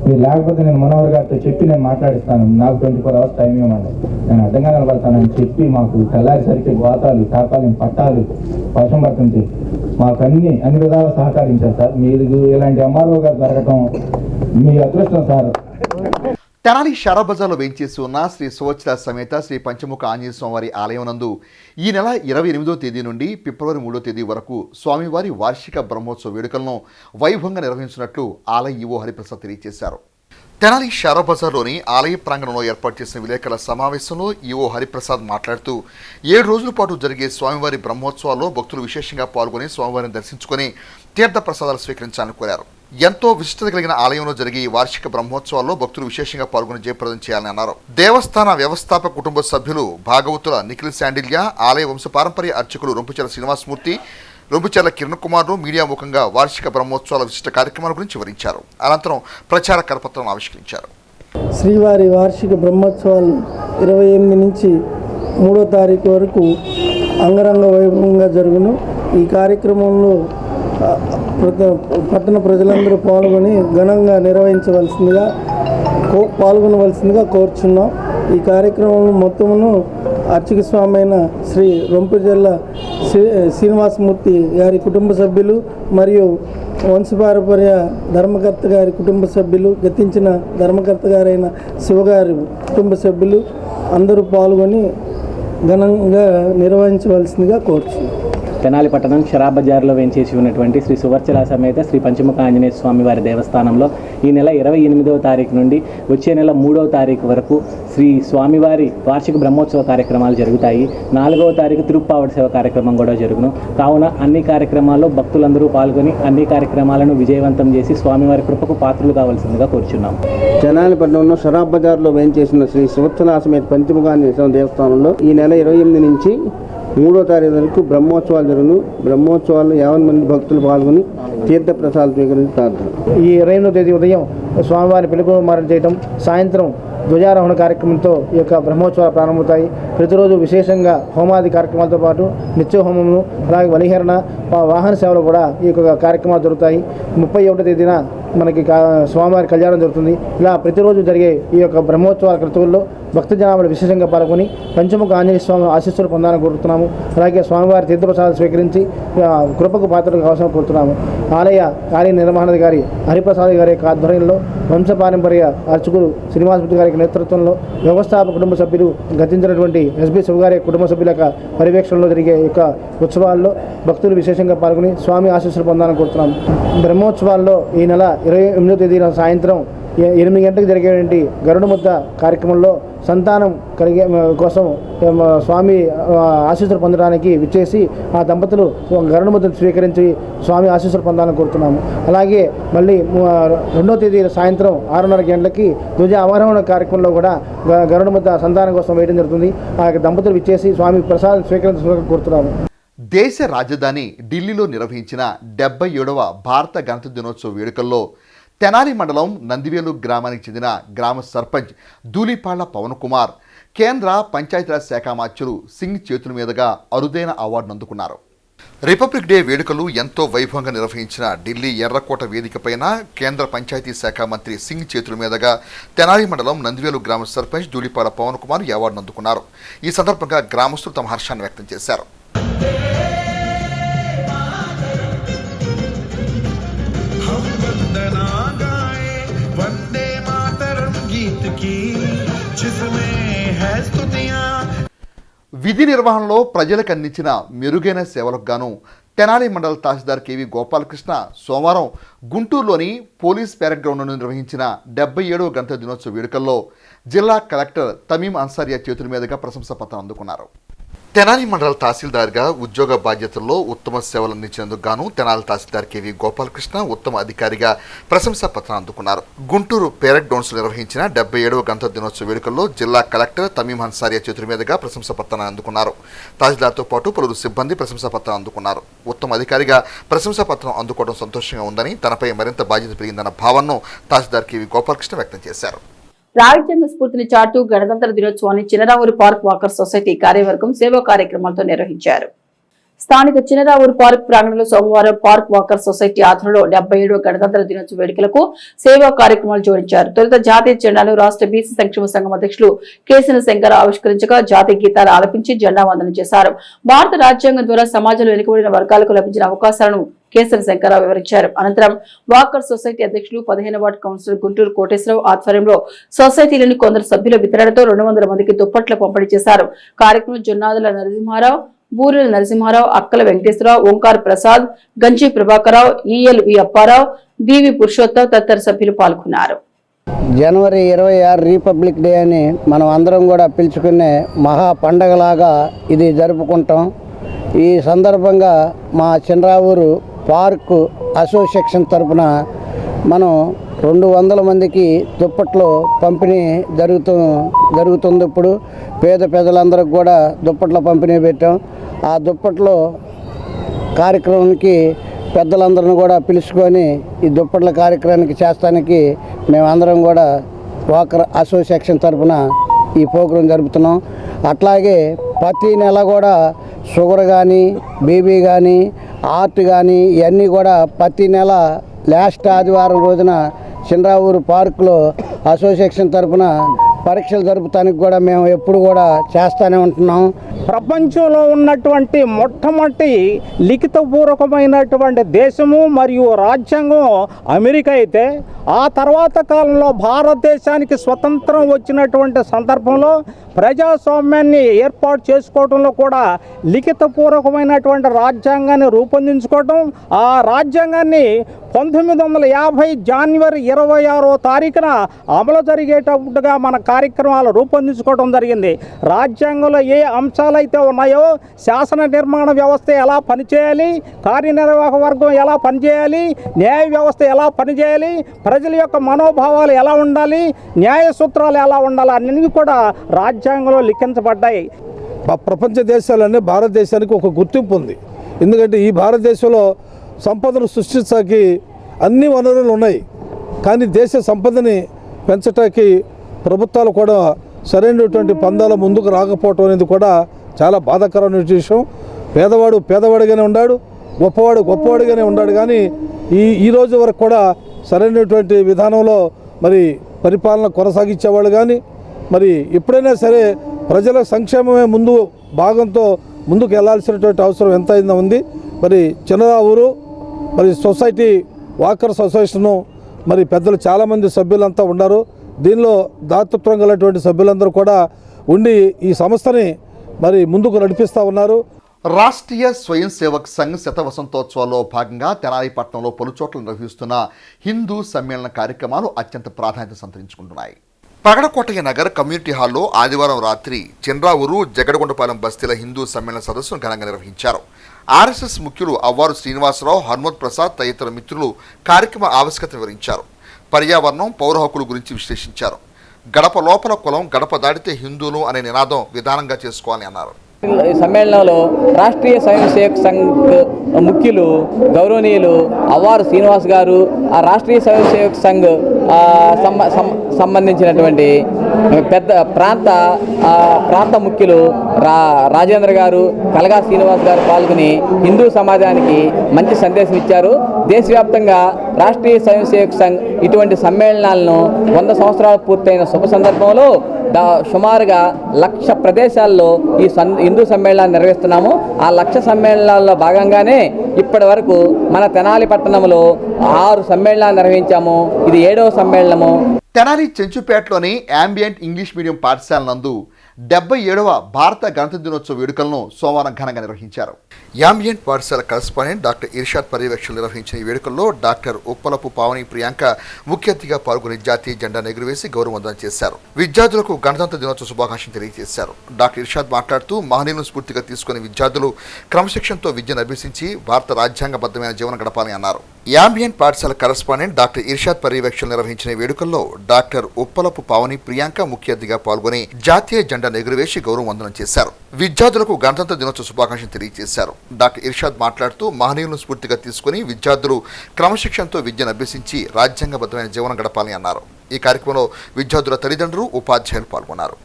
మీరు లేకపోతే నేను మనోహర్ గారితో చెప్పి నేను మాట్లాడిస్తాను, నాకు 24 hours టైం ఇవ్వమండి, నేను అడ్డంగా నిలబడతానని చెప్పి మాకు తెల్లారిసరికి గోతాలు, తాపాలు, పట్టాలు వర్షం పడుతుంది, మాకు అన్ని విధాలు సహకరించారు సార్. మీరు ఇలాంటి ఎంఆర్ఓ గారు జరగటం మీ అదృష్టం సార్. తెనాలి షారాబజార్లో వేంచేసి ఉన్న శ్రీ సువచ్చల సమేత శ్రీ పంచముఖ ఆంజనేయ స్వామివారి ఆలయం నందు ఈ నెల 28వ తేదీ నుండి ఫిబ్రవరి 3వ తేదీ వరకు స్వామివారి వార్షిక బ్రహ్మోత్సవ వేడుకలను వైభవంగా నిర్వహించినట్లు ఆలయ ఈవో హరిప్రసాద్ తెలియజేశారు. తెనాలి షారాబజార్లోని ఆలయ ప్రాంగణంలో ఏర్పాటు చేసిన విలేకరుల సమావేశంలో ఈవో హరిప్రసాద్ మాట్లాడుతూ 7 రోజుల పాటు జరిగే స్వామివారి బ్రహ్మోత్సవాల్లో భక్తులు విశేషంగా పాల్గొని స్వామివారిని దర్శించుకుని తీర్థ ప్రసాదాలు స్వీకరించాలని కోరారు. ఎంతో విశిష్టత కలిగిన ఆలయంలో జరిగే ఈ వార్షిక బ్రహ్మోత్సవాల్లో భక్తులు విశేషంగా పాల్గొని జయప్రదం చేయాలని అన్నారు. దేవస్థాన వ్యవస్థాపక కుటుంబ సభ్యులు భాగవతుల నిఖిల్ శాండిల్య, ఆలయ వంశపారంపర్య అర్చకులు రొంపుచెర్ల శ్రీనివాసమూర్తి, రొంపుచెర్ల కిరణ్ కుమార్ మీడియా ముఖంగా వార్షిక బ్రహ్మోత్సవాల విశిష్ట కార్యక్రమాల గురించి వివరించారు. అనంతరం ప్రచార కరపత్రాలను ఆవిష్కరించారు. శ్రీవారి వార్షిక బ్రహ్మోత్సవాలు 28 నుంచి 3వ తారీఖు వరకు అంగరంగ వైభవంగా జరుగును. ఈ కార్యక్రమంలో పట్టణ ప్రజలందరూ పాల్గొని ఘనంగా పాల్గొనవలసిందిగా కోరుచున్నాం. ఈ కార్యక్రమం మొత్తమును అర్చక స్వామి అయిన శ్రీ రొంపుచెర్ల శ్రీనివాసమూర్తి గారి కుటుంబ సభ్యులు మరియు వంశపారంపర్య ధర్మకర్త గారి కుటుంబ సభ్యులు, గతించిన ధర్మకర్త గారైన శివగారి కుటుంబ సభ్యులు అందరూ పాల్గొని ఘనంగా నిర్వహించవలసిందిగా కోరుచున్నాం. తెనాలి పట్టణం షరాబజార్లో వేంచేసి ఉన్నటువంటి శ్రీ సువర్చల సమేత శ్రీ పంచముఖ ఆంజనేయ స్వామి వారి దేవస్థానంలో ఈ నెల 28వ తారీఖు నుండి వచ్చే నెల 3వ తారీఖు వరకు శ్రీ స్వామివారి వార్షిక బ్రహ్మోత్సవ కార్యక్రమాలు జరుగుతాయి. 4వ తారీఖు తిరుప్పావడి సేవ కార్యక్రమం కూడా జరుగును. కావున అన్ని కార్యక్రమాల్లో భక్తులందరూ పాల్గొని అన్ని కార్యక్రమాలను విజయవంతం చేసి స్వామివారి కృపకు పాత్రలు కావాల్సిందిగా కోరుచున్నాం. తెనాలి పట్టణంలో షరాబజార్లో వేంచేసిన శ్రీ సువర్చల సమేత పంచముఖ ఆంజనేయ స్వామి దేవస్థానంలో ఈ నెల 28 నుంచి 3వ తారీఖు వరకు బ్రహ్మోత్సవాలు జరుగును. బ్రహ్మోత్సవాల్లో 50 మంది భక్తులు పాల్గొని తీర్థ ప్రసాదాలు స్వీకరించి ప్రార్థన. ఈ 28వ తేదీ ఉదయం స్వామివారి పిలుపుమారం చేయటం, సాయంత్రం ధ్వజారోహణ కార్యక్రమంతో ఈ యొక్క బ్రహ్మోత్సవాలు ప్రారంభమవుతాయి. ప్రతిరోజు విశేషంగా హోమాది కార్యక్రమాలతో పాటు నిత్య హోమము, అలాగే బలిహరణ, వాహన సేవలు కూడా ఈ యొక్క కార్యక్రమాలు జరుగుతాయి. 31వ తేదీన మనకి స్వామివారి కళ్యాణం జరుగుతుంది. ఇలా ప్రతిరోజు జరిగే ఈ యొక్క బ్రహ్మోత్సవాల క్రతువుల్లో భక్త జనాభాలు విశేషంగా పాల్గొని పంచముఖ ఆంజనేయ స్వామి ఆశీస్సులు పొందాలని కోరుతున్నాము. అలాగే స్వామివారి తీర్థప్రసాదం స్వీకరించి కృపకు పాత్రలు కావాల్సిన కోరుతున్నాము. ఆలయ నిర్వహణాధికారి హరిప్రసాద్ గారి యొక్క ఆధ్వర్యంలో వంశపారంపర్య అర్చకులు శ్రీనివాసమూర్తి గారి నేతృత్వంలో వ్యవస్థాపక కుటుంబ సభ్యులు గతించినటువంటి ఎస్బి శివ గారి కుటుంబ సభ్యుల యొక్క పర్యవేక్షణలో జరిగే ఈ యొక్క ఉత్సవాల్లో భక్తులు విశేషంగా పాల్గొని స్వామి ఆశీస్సులు పొందాలని కోరుతున్నాము. బ్రహ్మోత్సవాల్లో ఈ నెల 28వ తేదీన సాయంత్రం 8 గంటలకు జరిగేటువంటి గరుడ ముద్ద కార్యక్రమంలో సంతానం కలిగే కోసం స్వామి ఆశీస్సులు పొందడానికి విచ్చేసి ఆ దంపతులు గరుడ ముద్దను స్వీకరించి స్వామి ఆశీస్సులు పొందాలని కోరుతున్నాము. అలాగే మళ్ళీ 2వ తేదీ సాయంత్రం 6:30 గంటలకి ధ్వజ అవరోహణ కార్యక్రమంలో కూడా గరుడ ముద్ద సంతానం కోసం వేయడం జరుగుతుంది. ఆ దంపతులు విచ్చేసి స్వామి ప్రసాదం స్వీకరించాలని కోరుతున్నాము. దేశ రాజధాని ఢిల్లీలో నిర్వహించిన 77వ భారత గణతంత్ర దినోత్సవ వేడుకల్లో తెనాలి మండలం నందివేలు గ్రామానికి చెందిన గ్రామ సర్పంచ్ ధూళిపాళ్ల పవన్ కుమార్ కేంద్ర పంచాయతీరాజ్ శాఖ మంత్రులు సింగ్ చేతుల మీదుగా అరుదైన అవార్డును అందుకున్నారు. రిపబ్లిక్ డే వేడుకలు ఎంతో వైభవంగా నిర్వహించిన ఢిల్లీ ఎర్రకోట వేదికపైన కేంద్ర పంచాయతీ శాఖ మంత్రి సింగ్ చేతుల మీదుగా తెనాలి మండలం నందివేలు గ్రామ సర్పంచ్ ధూళిపాళ్ల పవన్ కుమార్ ఈ అవార్డును అందుకున్నారు. ఈ సందర్భంగా గ్రామస్తులు తమ హర్షాన్ని వ్యక్తం చేశారు. విధి నిర్వహణలో ప్రజలకు అందించిన మెరుగైన సేవలకు గాను తెనాలి మండల తహసీల్దార్ కేవి గోపాలకృష్ణ సోమవారం గుంటూరులోని పోలీస్ పెరేడ్ గ్రౌండ్లో నిర్వహించిన 77వ గణతంత్ర దినోత్సవ వేడుకల్లో జిల్లా కలెక్టర్ తమీం అన్సారియా చేతుల మీదుగా ప్రశంసా పత్రం అందుకున్నారు. తెనాలి మండల తహసీల్దార్గా ఉద్యోగ బాధ్యతల్లో ఉత్తమ సేవలు అందించినందుకు గాను తెనాలి తహసీల్దార్ కేవి గోపాలకృష్ణ ఉత్తమ అధికారిగా ప్రశంసా పత్రం అందుకున్నారు. గుంటూరు పేరెడ్ గ్రౌండ్స్ నిర్వహించిన 77వ గణతంత్ర దినోత్సవ వేడుకల్లో జిల్లా కలెక్టర్ తమీం అన్సారియా చేతుల మీదుగా ప్రశంసా పత్రాన్ని అందుకున్నారు. తహసీల్దార్తో పాటు పలువురు సిబ్బంది ప్రశంసా పత్రం అందుకున్నారు. ఉత్తమ అధికారిగా ప్రశంసా పత్రం అందుకోవడం సంతోషంగా ఉందని, తనపై మరింత బాధ్యత పెరిగిందన్న భావనను తహసీల్దార్ కేవి గోపాలకృష్ణ వ్యక్తం చేశారు. రాజ్యాంగ స్ఫూర్తిని చాటు గణతంత్ర దినోత్సవాన్ని చినరావూరు పార్క్ వాకర్ సొసైటీ కార్యవర్గం సేవా కార్యక్రమాలతో నిర్వహించారు. స్థానిక చినరావూరు పార్క్ ప్రాంగణంలో సోమవారం పార్క్ వాకర్ సొసైటీ ఆధ్వర్యంలో 77వ గణతంత్ర దినోత్సవ వేడుకలకు సేవా కార్యక్రమాలు జోడించారు. తొలుత జాతీయ జెండాను రాష్ట్ర బీసీ సంక్షేమ సంఘం అధ్యక్షులు కేసీన శంకర్ ఆవిష్కరించగా జాతీయ గీతాలు ఆలపించి జెండా వందనం చేశారు. భారత రాజ్యాంగం ద్వారా సమాజంలో వెనుకబడిన వర్గాలకు లభించిన అవకాశాలను కేసీన శంకరరావు వివరించారు. అనంతరం వాకర్ సొసైటీ అధ్యక్షులు 15వ వార్డు కౌన్సిలర్ గుంటూరు కోటేశ్వరరావు ఆధ్వర్యంలో సొసైటీలోని కొందరు సభ్యుల వితరణతో 200 మందికి దుప్పట్ల పంపిణీ చేశారు. కార్యక్రమం జొన్నాదుల నరసింహారావు, బూరెల నరసింహారావు, అక్కల వెంకటేశ్వరరావు, ఓంకార్ ప్రసాద్, గంజి ప్రభాకరరావు, ఈఎల్వి అప్పారావు, బివి పురుషోత్తమ్ తదితర సభ్యులు పాల్గొన్నారు. జనవరి 26 రిపబ్లిక్ డే అని మనం అందరం కూడా పిలుచుకునే మహా పండగలాగా ఇది జరుపుకుంటాం. ఈ సందర్భంగా మా చినరావూరు పార్కు అసోసియేషన్ తరఫున మనం 200 మందికి దుప్పట్లు పంపిణీ జరుగుతుంది. ఇప్పుడు పేద ప్రజలందరికీ కూడా దుప్పట్ల పంపిణీ పెట్టాం. ఆ దుప్పట్లు కార్యక్రమానికి పెద్దలందరిని కూడా పిలుచుకొని ఈ దుప్పట్ల కార్యక్రమానికి చేస్తానికి మేమందరం కూడా వాకర్ అసోసియేషన్ తరఫున ఈ ప్రోగ్రాం జరుపుతున్నాం. అట్లాగే ప్రతి నెల కూడా షుగర్ కానీ, బీబీ కానీ, ఆర్ట్ కానీ ఇవన్నీ కూడా ప్రతి నెల లాస్ట్ ఆదివారం రోజున చినరావూరు పార్కులో అసోసియేషన్ తరఫున పరీక్షలు జరుపుతానికి కూడా మేము ఎప్పుడు కూడా చేస్తూనే ఉంటున్నాం. ప్రపంచంలో ఉన్నటువంటి మొట్టమొదటి లిఖితపూర్వకమైనటువంటి దేశము మరియు రాజ్యాంగం అమెరికా అయితే, ఆ తర్వాత కాలంలో భారతదేశానికి స్వతంత్రం వచ్చినటువంటి సందర్భంలో ప్రజాస్వామ్యాన్ని ఏర్పాటు చేసుకోవడంలో కూడా లిఖితపూర్వకమైనటువంటి రాజ్యాంగాన్ని రూపొందించుకోవడం, ఆ రాజ్యాంగాన్ని 1950 జనవరి 26వ తారీఖున అమలు జరిగేటట్టుగా మన కార్యక్రమాలు రూపొందించుకోవడం జరిగింది. రాజ్యాంగంలో ఏ అంశాలు అయితే ఉన్నాయో, శాసన నిర్మాణ వ్యవస్థ ఎలా పనిచేయాలి, కార్యనిర్వాహక వర్గం ఎలా పనిచేయాలి, న్యాయ వ్యవస్థ ఎలా పనిచేయాలి, ప్రజల యొక్క మనోభావాలు ఎలా ఉండాలి, న్యాయ సూత్రాలు ఎలా ఉండాలి అన్నీ కూడా రాజ్యాంగంలో లిఖించబడ్డాయి. ప్రపంచ దేశాలన్నీ భారతదేశానికి ఒక గుర్తింపు ఉంది. ఎందుకంటే ఈ భారతదేశంలో సంపదను సృష్టించడానికి అన్ని వనరులు ఉన్నాయి, కానీ దేశ సంపదని పెంచడానికి ప్రభుత్వాలు కూడా సరైనటువంటి పందాల ముందుకు రాకపోవటం అనేది కూడా చాలా బాధాకరమైన విషయం. పేదవాడు పేదవాడిగానే ఉన్నాడు, గొప్పవాడు గొప్పవాడిగానే ఉన్నాడు. కానీ ఈ రోజు వరకు కూడా సరైనటువంటి విధానంలో మరి పరిపాలన కొనసాగించేవాళ్ళు కానీ మరి ఎప్పుడైనా సరే ప్రజల సంక్షేమమే ముందు భాగంతో ముందుకు వెళ్లాల్సినటువంటి అవసరం ఎంతైనా ఉంది. మరి చిన్నరావూరు మరి సొసైటీ వాకర్స్ అసోసియేషను మరి పెద్దలు చాలామంది సభ్యులంతా ఉన్నారు. దీనిలో దాతృత్వం గలటువంటి సభ్యులందరూ కూడా ఉండి ఈ సంస్థని మరి ముందుకు నడిపిస్తూ ఉన్నారు. రాష్ట్రీయ స్వయం సేవక్ సంఘ్ శత వసంతోత్సవాల్లో భాగంగా తెనాలి పట్టణంలో పలుచోట్ల నిర్వహిస్తున్న హిందూ సమ్మేళన కార్యక్రమాలు అత్యంత ప్రాధాన్యత సంతరించుకుంటున్నాయి. పగడకోటయ్య నగర్ కమ్యూనిటీ హాల్లో ఆదివారం రాత్రి చిన్రావూరు జగడగొండపాలెం బస్తీల హిందూ సమ్మేళన సదస్సును ఘనంగా నిర్వహించారు. ఆర్ఎస్ఎస్ ముఖ్యులు అవ్వారు శ్రీనివాసరావు, హనుమత్ ప్రసాద్ తదితర మిత్రులు కార్యక్రమ ఆవశ్యకత వివరించారు. పర్యావరణం, పౌర హక్కుల గురించి విశ్లేషించారు. గడప లోపల కులం, గడప దాటితే హిందువులు అనే నినాదం విధానంగా చేసుకోవాలని అన్నారు. సమ్మేళనంలో రాష్ట్రీయ స్వయం సేవక్ సంఘ్ ముఖ్యులు గౌరవనీయులు అవ్వారు శ్రీనివాస్ గారు, ఆ రాష్ట్రీయ స్వయం సేవక్ సంఘ్ సంబంధించినటువంటి పెద్ద ప్రాంత ముఖ్యులు రాజేంద్ర గారు, కలగా శ్రీనివాస్ గారు పాల్గొని హిందూ సమాజానికి మంచి సందేశం ఇచ్చారు. దేశవ్యాప్తంగా రాష్ట్రీయ స్వయం సేవక్ సంఘ్ ఇటువంటి సమ్మేళనాలను 100 సంవత్సరాలు పూర్తయిన శుభ సందర్భంలో సుమారుగా 1,00,000 ప్రదేశాల్లో ఈ హిందూ సమ్మేళనాన్ని నిర్వహిస్తున్నాము. ఆ 1,00,000 సమ్మేళనాల్లో భాగంగానే ఇప్పటి వరకు మన తెనాలి పట్టణంలో 6 సమ్మేళనాలు నిర్వహించాము. ఇది 7వ సమ్మేళనము. తెనాలి చెంచుపేటలోని యాంబియంట్ ఇంగ్లీష్ మీడియం పాఠశాల నందు 77వ భారత గణతంత్ర దినోత్సవ వేడుకలను సోమవారం ఘనంగా నిర్వహించారు. యాంబియంట్ పాఠశాల కరస్పాండెంట్ డాక్టర్ ఇర్షాద్ పర్యవేక్షణలు నిర్వహించిన ఈ వేడుకల్లో డాక్టర్ ఉప్పలపు పావని ప్రియాంక ముఖ్య అతిథిగా పాల్గొని జాతీయ జెండా ఎగురవేసి గౌరవవందనం చేశారు. విద్యార్థులకు గణతంత్ర దినోత్సవ శుభాకాంక్షలు తెలియజేశారు. డాక్టర్ ఇర్షాద్ మాట్లాడుతూ మహనీయులను స్ఫూర్తిగా తీసుకుని విద్యార్థులు క్రమశిక్షణతో విద్యను అభ్యసించి భారత రాజ్యాంగబద్ధమైన జీవనం గడపాలని అన్నారు. యాంబియంట్ పాఠశాల కరస్పాండెంట్ డాక్టర్ ఇర్షాద్ పర్యవేక్షణలు నిర్వహించిన వేడుకల్లో డాక్టర్ ఉప్పలపు పావని ప్రియాంక ముఖ్య అతిథిగా పాల్గొని జాతీయ జెండా ఎగురవేసి గౌరవవందనం చేశారు. విద్యార్థులకు గణతంత్ర దినోత్సవ శుభాకాంక్షలు తెలియజేశారు. డాక్టర్ ఇర్షాద్ మాట్లాడుతూ మహనీయులను స్ఫూర్తిగా తీసుకుని విద్యార్థులు క్రమశిక్షణతో విద్యను అభ్యసించి రాజ్యాంగబద్ధమైన జీవనం గడపాలని అన్నారు. ఈ కార్యక్రమంలో విద్యార్థుల తల్లిదండ్రులు, ఉపాధ్యాయులు పాల్గొన్నారు.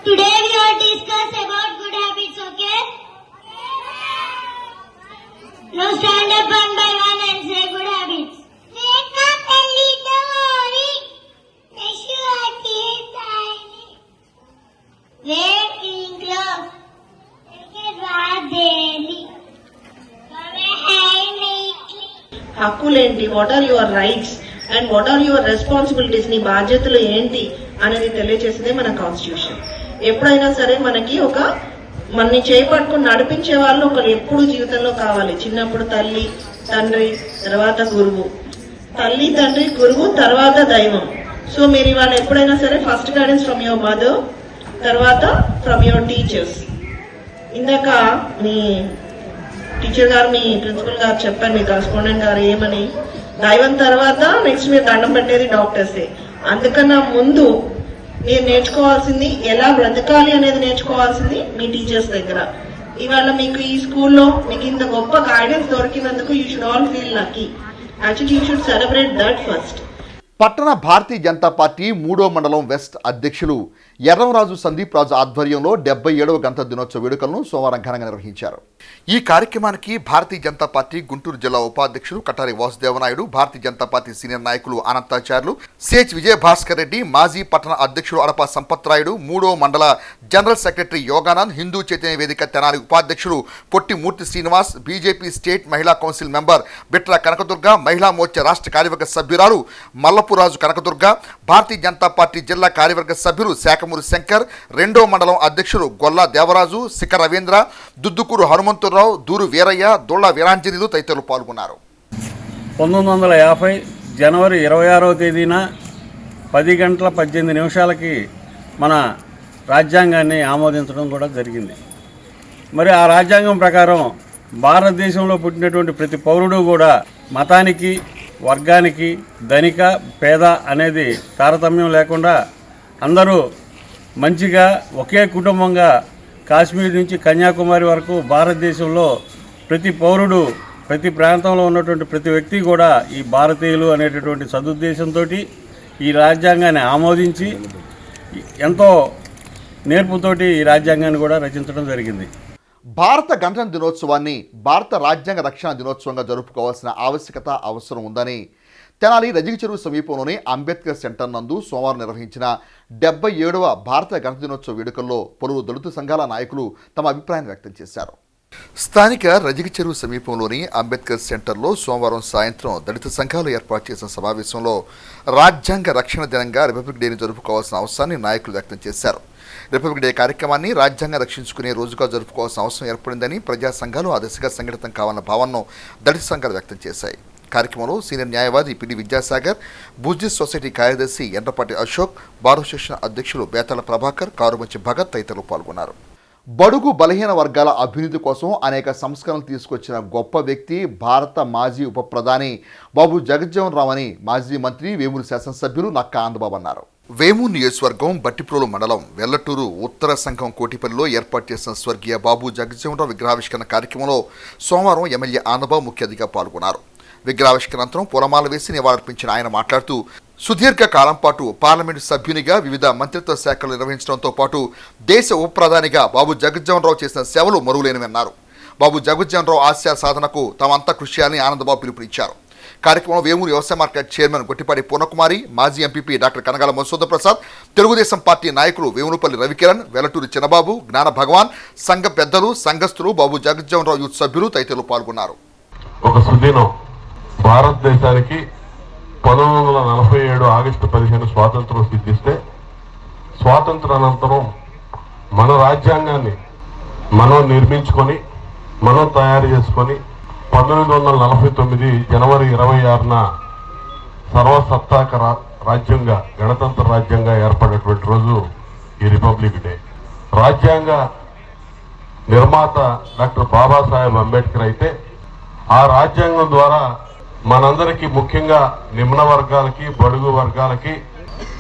Today we will discuss about good habits, okay? Now stand up one by one and say good habits. Wake up early in the morning. Brush your teeth daily. Wear clean clothes. Take a bath daily. Comb your hair neatly. హక్కులేంటి, what are your rights and what are your responsibilities, నీ బాధ్యతలు ఏంటి అనేది తెలియజేసేదే మన constitution. ఎప్పుడైనా సరే మనకి మనని చేపట్టుకుని నడిపించే వాళ్ళు ఒకరు ఎప్పుడు జీవితంలో కావాలి. చిన్నప్పుడు తల్లి, తండ్రి, తర్వాత గురువు. తల్లి, తండ్రి, గురువు, తర్వాత దైవం. సో మీరు ఇవాళ ఎప్పుడైనా సరే first guidance from your mother, తర్వాత ఫ్రమ్ యువర్ టీచర్స్. ఇందాక మీ టీచర్ గారు, మీ ప్రిన్సిపల్ గారు చెప్పారు, మీ కరెస్పాండెంట్ గారు ఏమని, దైవం తర్వాత నెక్స్ట్ మీరు దండం పెట్టేది డాక్టర్సే. అందుకన్నా ముందు మీరు నేర్చుకోవాల్సింది ఎలా బ్రతకాలి అనేది నేర్చుకోవాల్సింది మీ టీచర్స్ దగ్గర. ఇవాళ మీకు ఈ స్కూల్లో మీకు ఇంత గొప్ప గైడెన్స్ దొరికినందుకు you should all feel lucky. Actually you should celebrate that first. పట్టణ భారతీయ జనతా పార్టీ 3వ మండలం వెస్ట్ అధ్యక్షులు ఎర్రంరాజు సందీప్ రాజు ఆధ్వర్యంలో 77వ గణతంత్ర దినోత్సవ వేడుకలను సోమవారం ఘనంగా నిర్వహించారు. ఈ కార్యక్రమానికి భారతీయ జనతా పార్టీ గుంటూరు జిల్లా ఉపాధ్యక్షులు కటారి వాసుదేవనాయుడు, భారతీయ జనతా పార్టీ సీనియర్ నాయకులు అనంతాచార్యులు, సిహెచ్ విజయభాస్కర్ రెడ్డి, మాజీ పట్టణ అధ్యక్షుడు అడప సంపత్రాయుడు, 3వ మండల జనరల్ సెక్రటరీ యోగానంద్, హిందూ చైతన్య వేదిక తెనాలి ఉపాధ్యక్షుడు పొట్టి మూర్తి శ్రీనివాస్, బీజేపీ స్టేట్ మహిళా కౌన్సిల్ మెంబర్ బిట్ర కనకదుర్గ, మహిళా మోర్చా రాష్ట్ర కార్యవర్గ సభ్యురాలు మల్లపురాజు కనకదుర్గ, భారతీయ జనతా పార్టీ జిల్లా కార్యవర్గ సభ్యులు శాఖమూరి శంకర్, 2వ మండలం అధ్యక్షుడు గొల్లా దేవరాజు, శిఖ రవీంద్ర, దుద్దుకూరు హనుమంతురావు, దూరు వీరయ్య, దొళ్ళ వీరాంజనీలు తదితరులు పాల్గొన్నారు. 1950 జనవరి 26వ తేదీన 10:18 మన రాజ్యాంగాన్ని ఆమోదించడం కూడా జరిగింది. మరి ఆ రాజ్యాంగం ప్రకారం భారతదేశంలో పుట్టినటువంటి ప్రతి పౌరుడు కూడా మతానికి, వర్గానికి ధనిక పేద అనేది తారతమ్యం లేకుండా అందరూ మంచిగా ఒకే కుటుంబంగా కాశ్మీర్ నుంచి కన్యాకుమారి వరకు భారతదేశంలో ప్రతి పౌరుడు ప్రతి ప్రాంతంలో ఉన్నటువంటి ప్రతి వ్యక్తి కూడా ఈ భారతీయులు అనేటటువంటి సదుద్దేశంతో ఈ రాజ్యాంగాన్ని ఆమోదించి ఎంతో నేర్పుతోటి ఈ రాజ్యాంగాన్ని కూడా రచించడం జరిగింది. భారత గణతంత్ర దినోత్సవాన్ని భారత రాజ్యాంగ రక్షణ దినోత్సవంగా జరుపుకోవాల్సిన ఆవశ్యకత అవసరం ఉందని తెనాలి రజిక చెరువు సమీపంలోని అంబేద్కర్ సెంటర్ నందు సోమవారం నిర్వహించిన 77వ భారత గణతంత్ర దినోత్సవ వేడుకల్లో పలువురు దళిత సంఘాల నాయకులు తమ అభిప్రాయాన్ని వ్యక్తం చేశారు. స్థానిక రజిక చెరువు సమీపంలోని అంబేద్కర్ సెంటర్లో సోమవారం సాయంత్రం దళిత సంఘాలు ఏర్పాటు చేసిన సమావేశంలో రాజ్యాంగ రక్షణ దినంగా రిపబ్లిక్ డేని జరుపుకోవాల్సిన అవసరాన్ని నాయకులు వ్యక్తం చేశారు. రిపబ్లిక్ డే కార్యక్రమాన్ని రాజ్యాంగం రక్షించుకునే రోజుగా జరుపుకోవాల్సిన అవసరం ఏర్పడిందని ప్రజా సంఘాలు ఆ దిశగా సంఘటితం కావాలన్న భావనను దళిత సంఘాలు వ్యక్తం చేశాయి. కార్యక్రమంలో సీనియర్ న్యాయవాది పిడి విద్యాసాగర్, బుజ్జిస్ సొసైటీ కార్యదర్శి ఎండ్రపాటి అశోక్, బార్ అసోసియేషన్ అధ్యక్షులు బేతాల ప్రభాకర్, కారుమంచి భగత్ తదితరులు పాల్గొన్నారు. బడుగు బలహీన వర్గాల అభ్యున్నతి కోసం అనేక సంస్కరణలు తీసుకొచ్చిన గొప్ప వ్యక్తి భారత మాజీ ఉప ప్రధాని బాబు జగజ్జీవన్ రామ్ అని మాజీ మంత్రి వేమూరు శాసనసభ్యులు నక్కా ఆనందబాబు అన్నారు. వేమూరు నియోజకవర్గం బట్టిప్రోలు మండలం వెల్లటూరు ఉత్తర సంఘం కోటిపల్లిలో ఏర్పాటు చేసిన స్వర్గీయ బాబు జగజ్జీవన్ రామ్ విగ్రహావిష్కరణ కార్యక్రమంలో సోమవారం ఎమ్మెల్యే ఆనందబాబు ముఖ్య అతిథిగా పాల్గొన్నారు. విగ్రహావిష్కరణానంతరం పూలమాల వేసి నివాళులర్పించిన ఆయన మాట్లాడుతూ సుదీర్ఘ కాలం పాటు పార్లమెంటు సభ్యునిగా వివిధ మంత్రిత్వ శాఖలు నిర్వహించడంతో పాటు దేశ ఉప ప్రధానిగా బాబు జగజ్జీవన్ రామ్ చేసిన సేవలు మరువులేనివన్నారు. బాబు జగజ్జీవన్ రామ్ ఆశయ సాధనకు తమంతా కృషి చేయాలని ఆనందబాబు పిలుపునిచ్చారు. కార్యక్రమంలో వేమూరు వ్యవసాయ మార్కెట్ చైర్మన్ గొట్టిపాటి పూర్ణకుమారి, మాజీ MPP doctor Kanagala Madhusudan Prasad, Telugu Desam party నాయకులు వేములపల్లి రవికిరణ్, వెలటూరి చిన్నబాబు, జ్ఞాన భగవాన్, సంఘ పెద్దలు, సంఘస్థులు, బాబు జగజ్జీవన్ రామ్ యూత్ సభ్యులు తదితరులు పాల్గొన్నారు. ఒక సుదినం భారతదేశానికి 1947 ఆగస్టు 15 స్వాతంత్రం సిద్ధిస్తే స్వాతంత్రానంతరం మన రాజ్యాంగాన్ని మనం నిర్మించుకొని మనం తయారు చేసుకొని 1949 జనవరి 26న సర్వసత్తాక రాజ్యంగా గణతంత్ర రాజ్యంగా ఏర్పడినటువంటి రోజు ఈ రిపబ్లిక్ డే. రాజ్యాంగ నిర్మాత డాక్టర్ బాబాసాహెబ్ అంబేద్కర్ అయితే ఆ రాజ్యాంగం ద్వారా మనందరికీ ముఖ్యంగా నిమ్న వర్గాలకి బడుగు వర్గాలకి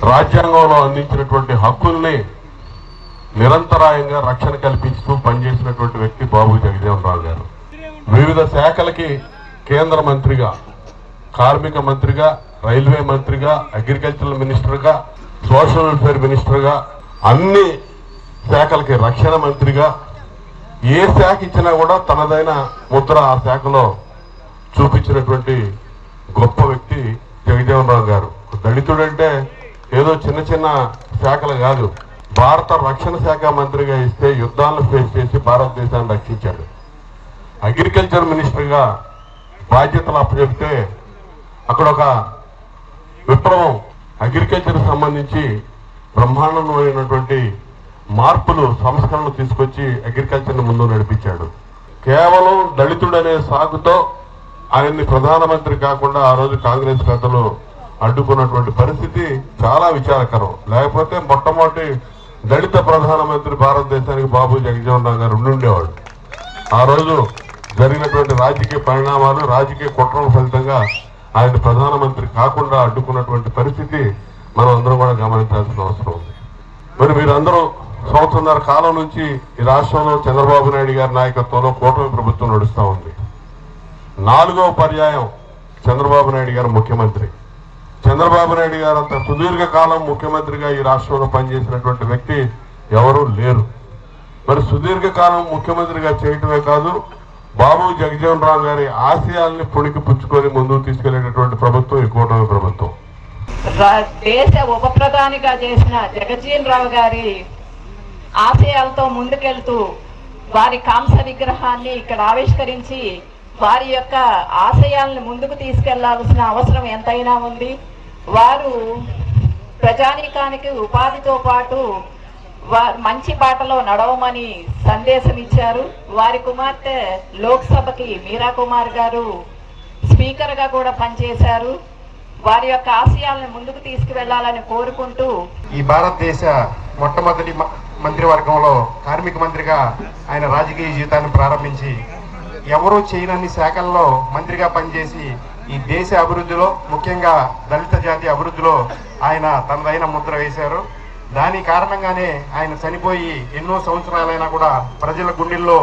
రాజ్యాంగంలో అందించినటువంటి హక్కుల్ని నిరంతరాయంగా రక్షణ కల్పిస్తూ పనిచేసినటువంటి వ్యక్తి బాబు జగజ్జీవన్ రామ్ గారు. వివిధ శాఖలకి కేంద్ర మంత్రిగా, కార్మిక మంత్రిగా, రైల్వే మంత్రిగా, అగ్రికల్చరల్ మినిస్టర్గా, సోషల్ వెల్ఫేర్ మినిస్టర్గా, అన్ని శాఖలకి రక్షణ మంత్రిగా, ఏ శాఖ ఇచ్చినా కూడా తనదైన ముద్ర ఆ శాఖలో చూపించినటువంటి గొప్ప వ్యక్తి జగజ్జీవన్ రామ్ గారు. దళితుడంటే ఏదో చిన్న చిన్న శాఖలు కాదు, భారత రక్షణ శాఖ మంత్రిగా ఇస్తే యుద్ధాలను ఫేస్ చేసి భారతదేశాన్ని రక్షించాడు. అగ్రికల్చర్ మినిస్టర్గా బాధ్యతలు అప్పచెప్తే అక్కడ ఒక విప్లవం అగ్రికల్చర్ సంబంధించి బ్రహ్మాండమైనటువంటి మార్పులు, సంస్కరణలు తీసుకొచ్చి అగ్రికల్చర్ని ముందు నడిపించాడు. కేవలం దళితుడనే సాగుతో ఆయన్ని ప్రధానమంత్రి కాకుండా ఆ రోజు కాంగ్రెస్ పెద్దలు అడ్డుకున్నటువంటి పరిస్థితి చాలా విచారకరం. లేకపోతే మొట్టమొదటి దళిత ప్రధానమంత్రి భారతదేశానికి బాబు జగజ్జీవన్ రామ్ గారు ఉండేవాడు. ఆ రోజు జరిగినటువంటి రాజకీయ పరిణామాలు, రాజకీయ కుట్రల ఫలితంగా ఆయన ప్రధానమంత్రి కాకుండా అడ్డుకున్నటువంటి పరిస్థితి మనం అందరం కూడా గమనించాల్సిన అవసరం ఉంది. మరి మీరందరూ సంవత్సరంన్నర కాలం నుంచి ఈ రాష్ట్రంలో చంద్రబాబు నాయుడు గారి నాయకత్వంలో కూటమి ప్రభుత్వం నడుస్తూ ఉంది. 4వ పర్యాయం చంద్రబాబు నాయుడు గారు ముఖ్యమంత్రి. చంద్రబాబు నాయుడు గారు అంత సుదీర్ఘ కాలం ముఖ్యమంత్రిగా ఈ రాష్ట్రంలో పనిచేసినటువంటి వ్యక్తి ఎవరూ లేరు. మరి సుదీర్ఘకాలం ముఖ్యమంత్రిగా చేయటమే కాదు, బాబు జగజ్జీవన్ రామ్ గారి ఆశయాల్ని పుణికి పుచ్చుకొని ముందుకు తీసుకెళ్లేటటువంటి ప్రభుత్వం ఈ కూటమి ప్రభుత్వం. దేశ ఉప ప్రధానిగా చేసిన జగజ్జీవన్ రామ్ గారి ఆశయాలతో ముందుకెళ్తూ వారి కాంస విగ్రహాన్ని ఇక్కడ ఆవిష్కరించి వారి యొక్క ఆశయాలను ముందుకు తీసుకెళ్లాల్సిన అవసరం ఎంతైనా ఉంది. వారు ప్రజానీకానికి ఉపాధితో పాటు మంచి బాటలో నడవమని సందేశం ఇచ్చారు. వారి కుమార్తె లోక్సభకి మీరా కుమార్ గారు స్పీకర్గా కూడా పనిచేశారు. వారి యొక్క ఆశయాలను ముందుకు తీసుకువెళ్లాలని కోరుకుంటూ ఈ భారతదేశ మొట్టమొదటి మంత్రివర్గంలో కార్మిక మంత్రిగా ఆయన రాజకీయ జీవితాన్ని ప్రారంభించి ఎవరూ చేయనన్ని శాఖల్లో మంత్రిగా పనిచేసి ఈ దేశ అభివృద్ధిలో, ముఖ్యంగా దళిత జాతి అభివృద్ధిలో ఆయన తనదైన ముద్ర వేశారు. దాని కారణంగానే ఆయన చనిపోయి ఎన్నో సంవత్సరాలైనా కూడా ప్రజల గుండెల్లో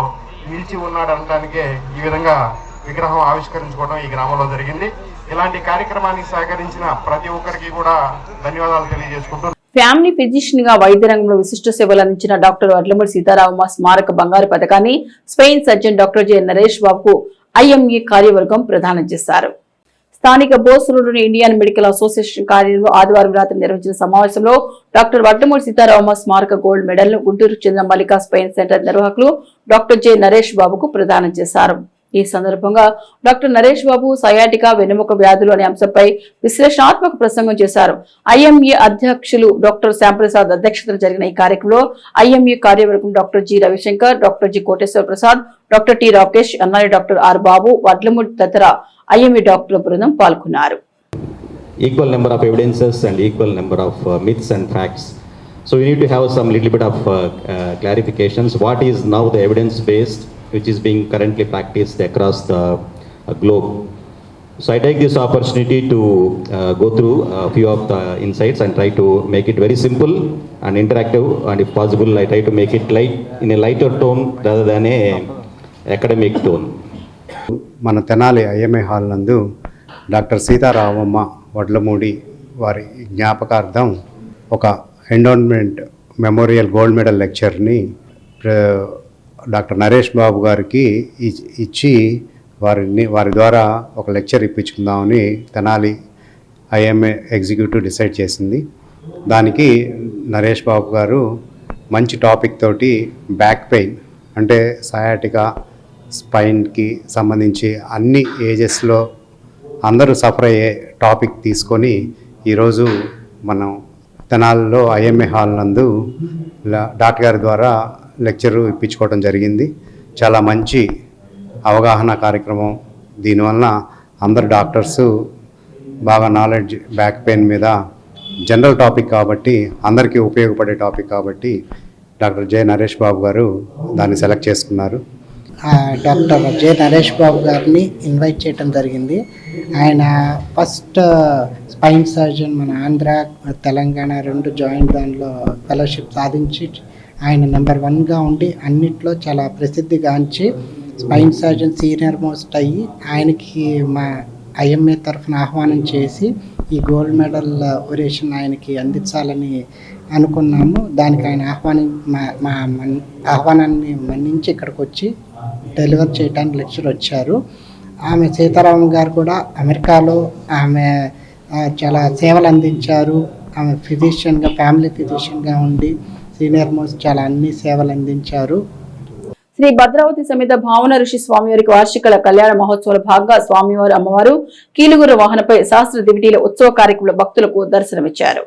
నిలిచి ఉన్నాడు అనడానికే ఈ విధంగా విగ్రహం ఆవిష్కరించుకోవడం ఈ గ్రామంలో జరిగింది. ఇలాంటి కార్యక్రమానికి సహకరించిన ప్రతి ఒక్కరికి కూడా ధన్యవాదాలు తెలియజేసుకుంటూ, ఫ్యామిలీ ఫిజిషియన్ గా వైద్య రంగంలో విశిష్ట సేవలు అందించిన డాక్టర్ వడ్లమూడి సీతారామమ్మ స్మారక బంగారు పథకాన్ని Spain surgeon doctor J Naresh బాబుకు ఐఎంఏ కార్యవర్గం ప్రదానం చేశారు. స్థానిక బోస్ రోడ్డులోని ఇండియన్ మెడికల్ అసోసియేషన్ కార్యాలయంలో ఆదివారం రాత్రి నిర్వహించిన సమావేశంలో డాక్టర్ వడ్లమూడి సీతారామమ్మ స్మారక గోల్డ్ మెడల్ ను గుంటూరుకు చెందిన మల్లికా స్పెయిన్ సెంటర్ నిర్వాహకులు డాక్టర్ జె నరేష్ బాబుకు ప్రదానం చేశారు. ఈ సందర్భంగా డాక్టర్ నరేష్ బాబు సయాటికా, వెన్నెముక వ్యాధులు అనే అంశంపై విశ్లేషణాత్మక ప్రసంగం చేశారు. ఐఎంఏ అధ్యక్షులు డాక్టర్ శ్యాంప్రసాద్ అధ్యక్షతన జరిగిన ఈ కార్యక్రమంలో ఐఎంఏ కార్యవర్గం doctor G Ravishankar, doctor G Koteswara Prasad, doctor T Rakesh, Annari doctor R Babu, Vadlamudi తదితర ఐఎంఏ డాక్టర్ల బృందం పాల్గొన్నారు. Equal number of evidences and equal number of myths and facts. So we need to have some little bit of clarifications. What is now the evidence based, which is being currently practiced across the globe. So I take this opportunity to go through a few of the insights and try to make it very simple and interactive, and if possible I try to make it light, in a lighter tone rather than a academic tone. మన Tenali IMA hall నందు doctor Seetharamamma Vadlamudi వారి జ్ఞాపకార్థం ఒక endowment memorial gold medal లెక్చర్ని doctor Naresh Babu గారికి ఇచ్చి వారి ద్వారా ఒక లెక్చర్ ఇప్పించుకుందామని తెనాలి ఐఎంఏ ఎగ్జిక్యూటివ్ డిసైడ్ చేసింది. దానికి నరేష్ బాబు గారు మంచి టాపిక్ తోటి బ్యాక్ పెయిన్ అంటే సయాటికా, స్పైన్కి సంబంధించి అన్ని ఏజెస్లో అందరూ సఫర్ అయ్యే టాపిక్ తీసుకొని ఈరోజు మనం తెనాలిలో ఐఎంఏ హాల్ నందు డాక్టర్ గారి ద్వారా లెక్చరు ఇప్పించుకోవడం జరిగింది. చాలా మంచి అవగాహన కార్యక్రమం. దీనివలన అందరు డాక్టర్సు బాగా నాలెడ్జ్, బ్యాక్ పెయిన్ మీద జనరల్ టాపిక్ కాబట్టి అందరికీ ఉపయోగపడే టాపిక్ కాబట్టి డాక్టర్ జె నరేష్ బాబు గారు దాన్ని సెలెక్ట్ చేసుకున్నారు. డాక్టర్ జె నరేష్ బాబు గారిని ఇన్వైట్ చేయడం జరిగింది. ఆయన ఫస్ట్ స్పైన్ సర్జన్ మన ఆంధ్ర, తెలంగాణ రెండు జాయింట్ దానిలో ఫెలోషిప్ సాధించి ఆయన నెంబర్ 1గా ఉండి అన్నిట్లో చాలా ప్రసిద్ధిగాంచి స్పైన్ సర్జన్ సీనియర్ మోస్ట్ అయ్యి ఆయనకి మా ఐఎంఏ తరఫున ఆహ్వానం చేసి ఈ గోల్డ్ మెడల్ ఒరేషన్ ఆయనకి అందించాలని అనుకున్నాము. దానికి ఆయన ఆహ్వానాన్ని మన్నించి ఇక్కడికి వచ్చి డెలివర్ చేయడానికి లెక్చర్ వచ్చారు. ఆమె సీతారామన్ గారు కూడా అమెరికాలో ఆమె చాలా సేవలు అందించారు. ఆమె ఫిజిషియన్గా, ఫ్యామిలీ ఫిజిషియన్గా ఉండి సీనియర్ మోస్ట్ చాలా అన్ని సేవలు అందించారు. శ్రీ భద్రావతి సమేత భావన ఋషి స్వామివారికి వార్షిక కళ్యాణ మహోత్సవాల భాగంగా స్వామివారు, అమ్మవారు కీలుగుర్ర వాహనపై శాస్త్ర దివిటీల ఉత్సవ కార్యక్రమంలో భక్తులకు దర్శనమిచ్చారు.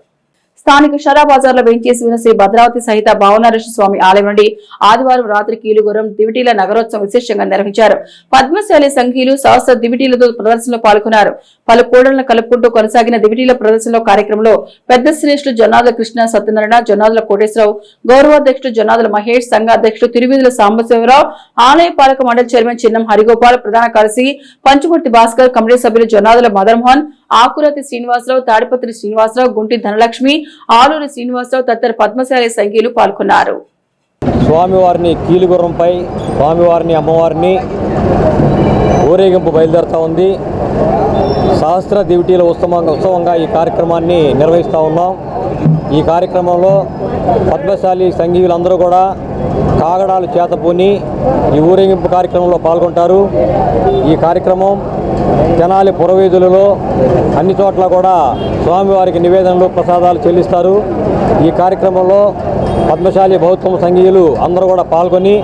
స్థానిక షరా బజార్లో వేంచేసి ఉన్న శ్రీ భద్రావతి సహిత భావనాఋషి స్వామి ఆలయం నుండి ఆదివారం రాత్రి కీలుగుర్రం దివిటీల నగరోత్సవం విశేషంగా నిర్వహించారు. పద్మశాలి సంఘీయులు సహస్ర దివిటీలతో ప్రదర్శనలో పాల్గొన్నారు. పలు కూడళ్లను కలుపుకుంటూ కొనసాగిన దివిటీల ప్రదర్శనలో కార్యక్రమంలో పెద్ద శ్రేష్ఠులు జొన్నాదుల కృష్ణ సత్యనారాయణ, జొన్నాదుల కోటేశ్వరరావు, గౌరవాధ్యక్షుడు జొన్నాదుల మహేష్, సంఘ అధ్యక్షుడు తిరువీధుల సాంబశివరావు, ఆలయ పాలక మండలి చైర్మన్ చిన్నం హరిగోపాల్, ప్రధాన కార్యదర్శి పంచమూర్తి భాస్కర్, కమిటీ సభ్యులు జొన్నాదుల మదన్మోహన్, ఆకురతి శ్రీనివాసరావు, తాడిపత్రి శ్రీనివాసరావు, గుంటి ధనలక్ష్మి, ఆలూరి శ్రీనివాసరావు తదితర పద్మశాలి సంఘీయులు పాల్గొన్నారు. స్వామివారిని కీలుగుర్రంపై స్వామివారిని, అమ్మవారిని ఊరేగింపు బయలుదేరుతూ ఉంది. సహస్ర దివిటీల ఉత్సవంగా ఈ కార్యక్రమాన్ని నిర్వహిస్తూ ఉన్నాం. ఈ కార్యక్రమంలో పద్మశాలి సంఘీయులందరూ కూడా కాగడాలు చేతపూని ఈ ఊరేగింపు కార్యక్రమంలో పాల్గొంటారు. ఈ కార్యక్రమం తెనాలి పురవీధులలో అన్ని చోట్ల కూడా స్వామివారికి నివేదనలు, ప్రసాదాలు చెల్లిస్తారు. ఈ కార్యక్రమంలో పద్మశాలి బౌద్ధ సంఘీయులు అందరూ కూడా పాల్గొని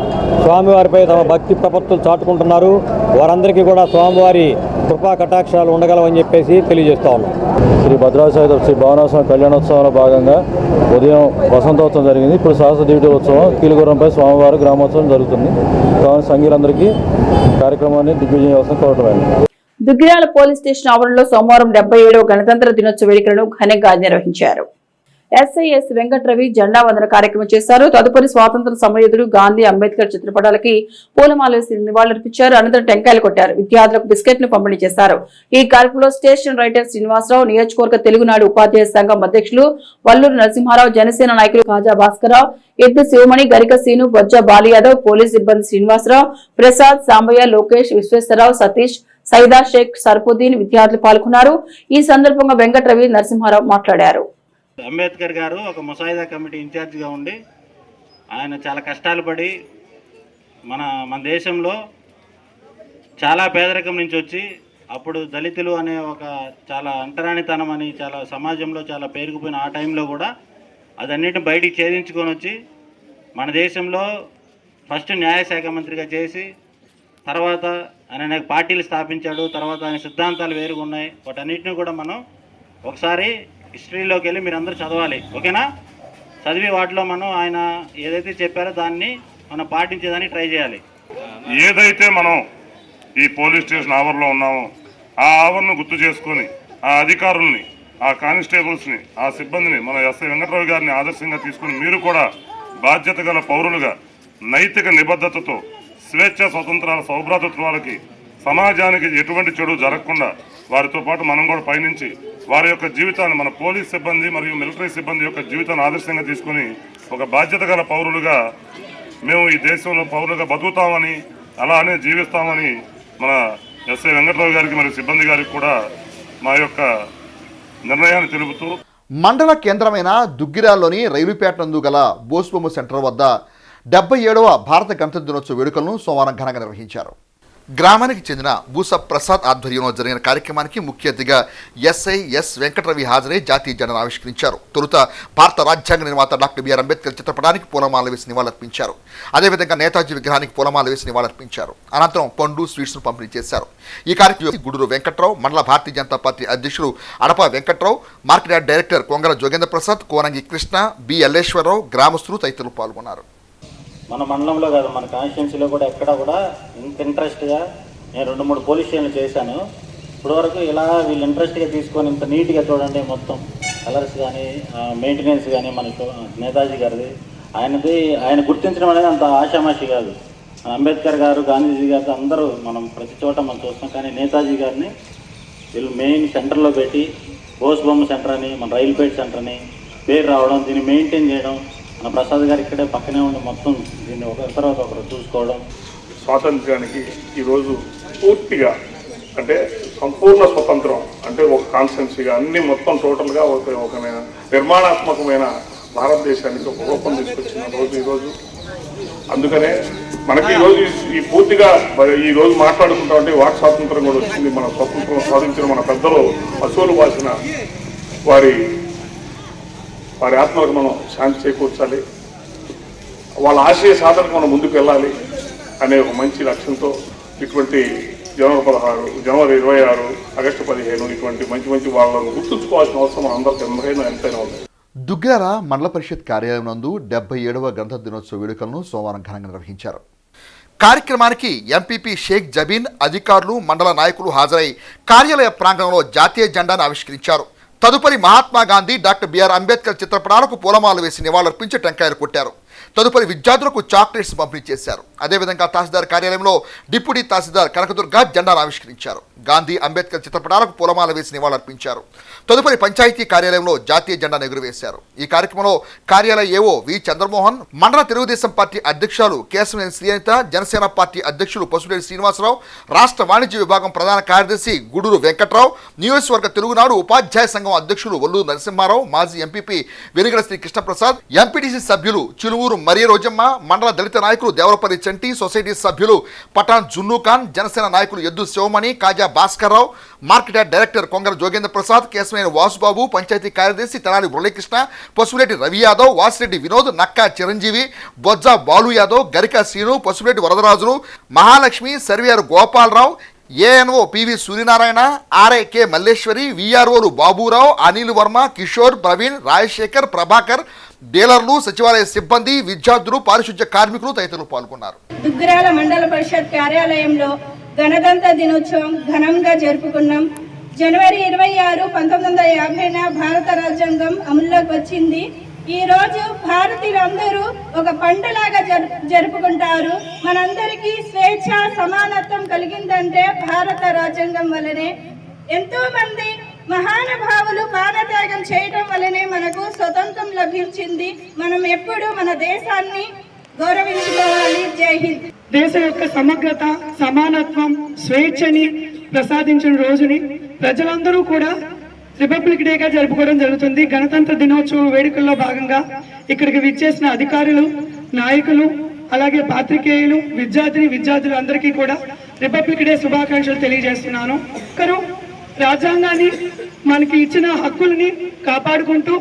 స్వామివారిపై తమ భక్తి ప్రపత్తులు చాటుకుంటున్నారు. వారందరికీ కూడా స్వామివారి కృపా కటాక్షాలు ఉండగలవని చెప్పేసి తెలియజేస్తా ఉన్నాం. శ్రీ భద్రావతి సహిత శ్రీ భావనాస్వామి కళ్యాణోత్సవంలో భాగంగా ఉదయం వసంతోత్సవం జరిగింది. ఇప్పుడు సహస్ర దివిటీ ఉత్సవం కీలుగుర్రంపై స్వామివారి గ్రామోత్సవం జరుగుతుంది. కావున సంఘీయులందరికీ కార్యక్రమాన్ని దిగ్విజయం కోసం కోరటమైంది. దుగ్గిరాల పోలీస్ స్టేషన్ ఆవరణలో సోమవారం 77వ గణతంత్ర దినోత్సవ వేడుకలను ఘనంగా నిర్వహించారు. ఎస్ఐఎస్ వెంకట్రవి జెండా వందన కార్యక్రమం చేశారు. తదుపరి స్వాతంత్ర సమరయోధుడు గాంధీ, అంబేద్కర్ చిత్రపటాలకి పూలమాల వేసి నివాళులర్పించారు. అనంతరం టెంకాయలు కొట్టారు. విద్యార్థులకు బిస్కెట్ను పంపిణీ చేశారు. ఈ కార్యక్రమంలో స్టేషన్ రైటర్ శ్రీనివాసరావు, నియోజకవర్గ తెలుగునాడు ఉపాధ్యాయ సంఘం అధ్యక్షులు వల్లూరు నరసింహారావు, జనసేన నాయకులు కాజా భాస్కరరావు, ఎద్దు శివమణి, గరిక సీను, బొజ్జ బాలియాదవ్, పోలీస్ సిబ్బంది శ్రీనివాసరావు, ప్రసాద్, సాంబయ్య, లోకేష్, విశ్వేశ్వరరావు, సతీష్, సైదా షేక్, సర్ఫుద్దీన్ విద్యార్థులు పాల్గొన్నారు. ఈ సందర్భంగా వెంకట్రవి నరసింహారావు మాట్లాడారు. అంబేద్కర్ గారు ఒక ముసాయిదా కమిటీ ఇన్ఛార్జిగా ఉండి ఆయన చాలా కష్టాలు పడి మన దేశంలో చాలా పేదరికం నుంచి వచ్చి అప్పుడు దళితులు అనే ఒక చాలా అంటరానితనం అని చాలా సమాజంలో చాలా పేరుకుపోయిన ఆ టైంలో కూడా అదన్నిటిని బయటికి ఛేదించుకొని వచ్చి మన దేశంలో ఫస్ట్ న్యాయశాఖ మంత్రిగా చేసి తర్వాత ఆయన అనేక పార్టీలు స్థాపించాడు. తర్వాత ఆయన సిద్ధాంతాలు వేరుగా ఉన్నాయి. వాటన్నిటిని కూడా మనం ఒకసారి హిస్టరీలోకి వెళ్ళి మీరు అందరూ చదవాలి, ఓకేనా? చదివి వాటిలో మనం ఆయన ఏదైతే చెప్పారో దాన్ని మనం పాటించేదాన్ని ట్రై చేయాలి. ఏదైతే మనం ఈ పోలీస్ స్టేషన్ ఆవరణలో ఉన్నామో ఆ ఆవరణను గుర్తు చేసుకొని ఆ అధికారుల్ని, ఆ కానిస్టేబుల్స్ని, ఆ సిబ్బందిని మన ఎస్ఐ వెంకట్రావు గారిని ఆదర్శంగా తీసుకుని మీరు కూడా బాధ్యత గల పౌరులుగా నైతిక నిబద్ధతతో స్వేచ్ఛ, స్వతంత్రాల, సౌభ్రాతృత్వాలకి, సమాజానికి ఎటువంటి చెడు జరగకుండా వారితో పాటు మనం కూడా పయనించి వారి యొక్క జీవితాన్ని, మన పోలీస్ సిబ్బంది మరియు మిలిటరీ సిబ్బంది యొక్క జీవితాన్ని ఆదర్శంగా తీసుకుని ఒక బాధ్యత గల పౌరులుగా మేము ఈ దేశంలో పౌరులుగా బతుకుతామని, అలానే జీవిస్తామని మన ఎస్ఐ వెంకట్రావు గారికి మరియు సిబ్బంది గారికి కూడా మా యొక్క నిర్ణయాన్ని తెలుపుతూ మండల కేంద్రమైన దుగ్గిరాల్లోని రైలుపేట నందు గల బోస్బొమ్మ సెంటర్ వద్ద 77వ భారత గణతంత్ర దినోత్సవ వేడుకలను సోమవారం ఘనంగా నిర్వహించారు. గ్రామానికి చెందిన బూస ప్రసాద్ ఆధ్వర్యంలో జరిగిన కార్యక్రమానికి ముఖ్య అతిథిగా ఎస్ఐఎస్ వెంకట్రవి హాజరై జాతీయ జెండాను ఆవిష్కరించారు. తొలుత భారత రాజ్యాంగ నిర్మాత డాక్టర్ బిఆర్ అంబేద్కర్ చిత్రపటానికి పూలమాల వేసి నివాళులర్పించారు. అదేవిధంగా నేతాజీ విగ్రహానికి పూలమాల వేసి నివాళులర్పించారు. అనంతరం పండ్లు, స్వీట్స్ను పంపిణీ చేశారు. ఈ కార్యక్రమం గుడూరు వెంకట్రావు, మండల భారతీయ జనతా పార్టీ అధ్యక్షులు Adapa Venkatrao, market yard director Kongala Jogendra Prasad, Konangi Krishna, B Elleswararao, గ్రామస్తులు తదితరులు పాల్గొన్నారు. మన మండలంలో కాదు, మన కాన్స్టిట్యున్సీలో కూడా ఎక్కడ కూడా ఇంత ఇంట్రెస్ట్గా నేను 2-3 పోలీస్ స్టేషన్లు చేశాను. ఇప్పటివరకు ఇలా వీళ్ళు ఇంట్రెస్ట్గా తీసుకొని ఇంత నీట్గా చూడండి, మొత్తం కలర్స్ కానీ మెయింటెనెన్స్ కానీ మన నేతాజీ గారిది ఆయన గుర్తించడం అనేది అంత ఆషామాషి కాదు. అంబేద్కర్ గారు, గాంధీజీ గారు అందరూ మనం ప్రతి చోట మనం చూస్తాం. కానీ నేతాజీ గారిని వీళ్ళు మెయిన్ సెంటర్లో పెట్టి బోస్బొమ్మ సెంటర్ అని, మన రైల్పేట్ సెంటర్ అని పేరు రావడం, దీన్ని మెయింటైన్ చేయడం, మన ప్రసాద్ గారు ఇక్కడే పక్కనే ఉండి మొత్తం దీన్ని ఒకరి తర్వాత ఒకరు చూసుకోవడం. స్వాతంత్ర్యానికి ఈరోజు పూర్తిగా అంటే సంపూర్ణ స్వతంత్రం అంటే ఒక కాన్స్టెన్సీగా అన్ని మొత్తం టోటల్గా ఒక నిర్మాణాత్మకమైన భారతదేశానికి ఒక రూపం తీసుకొచ్చిన రోజు ఈరోజు. అందుకనే మనకి ఈరోజు ఈ పూర్తిగా ఈరోజు మాట్లాడుకుంటామంటే వాక్ స్వాతంత్రం కూడా వచ్చింది. మన స్వతంత్రం సాధించిన మన పెద్దలు అసూలు బాసిన వారి ఆత్మలకు మనం శాంతి చేకూర్చాలి, వాళ్ళ ఆశయ సాధనకు మనం ముందుకు వెళ్ళాలి అనే ఒక మంచి లక్ష్యంతో ఇటువంటి జనవరి 16, జనవరి 26, ఆగస్టు 15 ఇటువంటి మంచి వాళ్ళను గుర్తుంచుకోవాల్సిన అవసరం అందరికీ ఎంతైనా ఉంది. దుగ్గిరాల మండల పరిషత్ కార్యాలయం నందు 77వ గణతంత్ర దినోత్సవ వేడుకలను సోమవారం ఘనంగా నిర్వహించారు. కార్యక్రమానికి ఎంపీపీ షేక్ జబీన్, అధికారులు, మండల నాయకులు హాజరై కార్యాలయ ప్రాంగణంలో జాతీయ జెండాను ఆవిష్కరించారు. తదుపరి మహాత్మా గాంధీ, డాక్టర్ బిఆర్ అంబేద్కర్ చిత్రపటాలకు పూలమాల వేసి నివాళులర్పించి టెంకాయలు కొట్టారు. తదుపరి విద్యార్థులకు చాక్లెట్స్ పంపిణీ చేశారు. అదేవిధంగా తహసీల్దార్ కార్యాలయంలో డిప్యూటీ తహసీల్దార్ కనకదుర్గ జెండాను ఆవిష్కరించారు. గాంధీ, అంబేద్కర్ చిత్రపటాలకు పూలమాల వేసి నివాళులర్పించారు. తదుపరి పంచాయతీ కార్యాలయంలో జాతీయ జెండాను ఎగురవేశారు. ఈ కార్యక్రమంలో కార్యాలయ ఏవో వి చంద్రమోహన్, మండల తెలుగుదేశం పార్టీ అధ్యక్షులు కేశవనేని శ్రీనిత, జనసేన పార్టీ అధ్యక్షులు పసుపులేటి శ్రీనివాసరావు, రాష్ట్ర వాణిజ్య విభాగం ప్రధాన కార్యదర్శి గుడూరు వెంకట్రావు, నియోజకవర్గ తెలుగునాడు ఉపాధ్యాయ సంఘం అధ్యక్షులు వల్లూరు నరసింహారావు, మాజీ ఎంపీపీ వెనుగల శ్రీ కృష్ణప్రసాద్, ఎంపీటీసీ సభ్యులు చిలువూరు మరియ రోజమ్మ, మండల దళిత నాయకులు దేవరపల్లి చంటి, సొసైటీ సభ్యులు పఠాన్ జున్నూ ఖాన్, జనసేన నాయకులు Eddu Sivamani, Kaja Bhaskarrao, market yard director Kongara Jogendra Prasad, Kesavaneni Vasubabu, పంచాయతీ కార్యదర్శి Tenali Muralikrishna, Pasupuleti Ravi Yadav, Vasireddy Vinod, Nakka Chiranjeevi, Bojja Balu Yadav, Garika Srinu, Pasupuleti Varadarajulu, Mahalakshmi, Sarveru Gopalarao, ANO PV Suryanarayana, RIK Malleswari, విఆర్ఓలు బాబురావు, అనిల్ వర్మ, కిషోర్, ప్రవీణ్, రాజశేఖర్, ప్రభాకర్, డీలర్లు, సచివాలయ సిబ్బంది, విద్యార్థులు, పారిశుద్ధ్య కార్మికులు తదితరులు పాల్గొన్నారు. దుగ్గిరాల మండల పరిషత్ కార్యాలయంలో గణతంత్ర దినోత్సవం ఘనంగా జరుపుకున్నాం. జనవరి 26, 1950న భారత రాజ్యాంగం అమల్లోకి వచ్చింది. ఈ రోజు భారతీయులందరూ ఒక పండుగలాగా జరుపుకుంటారు. మనందరికీ స్వేచ్ఛ, సమానత్వం కలిగిందంటే భారత రాజ్యాంగం వల్లనే. ఎంతో మంది మహానుభావులు ప్రాణత్యాగం చేయడం వల్లనే మనకు స్వతంత్రం లభించింది. మనం ఎప్పుడు మన దేశాన్ని గౌరవించుకోవాలి. జై హింద్. దేశం యొక్క సమగ్రత, సమానత్వం, స్వేచ్ఛని ప్రసాదించిన రోజుని ప్రజలందరూ కూడా రిపబ్లిక్ డేగా జరుపుకోవడం జరుగుతుంది. గణతంత్ర దినోత్సవ వేడుకల్లో భాగంగా ఇక్కడికి విచ్చేసిన అధికారులు, నాయకులు, అలాగే పాత్రికేయులు, విద్యార్థులు అందరికీ కూడా రిపబ్లిక్ డే శుభాకాంక్షలు తెలియజేస్తున్నాను. ఒకరు రాజ్యాంగాన్ని, మనకి ఇచ్చిన హక్కుల్ని కాపాడుకుంటూ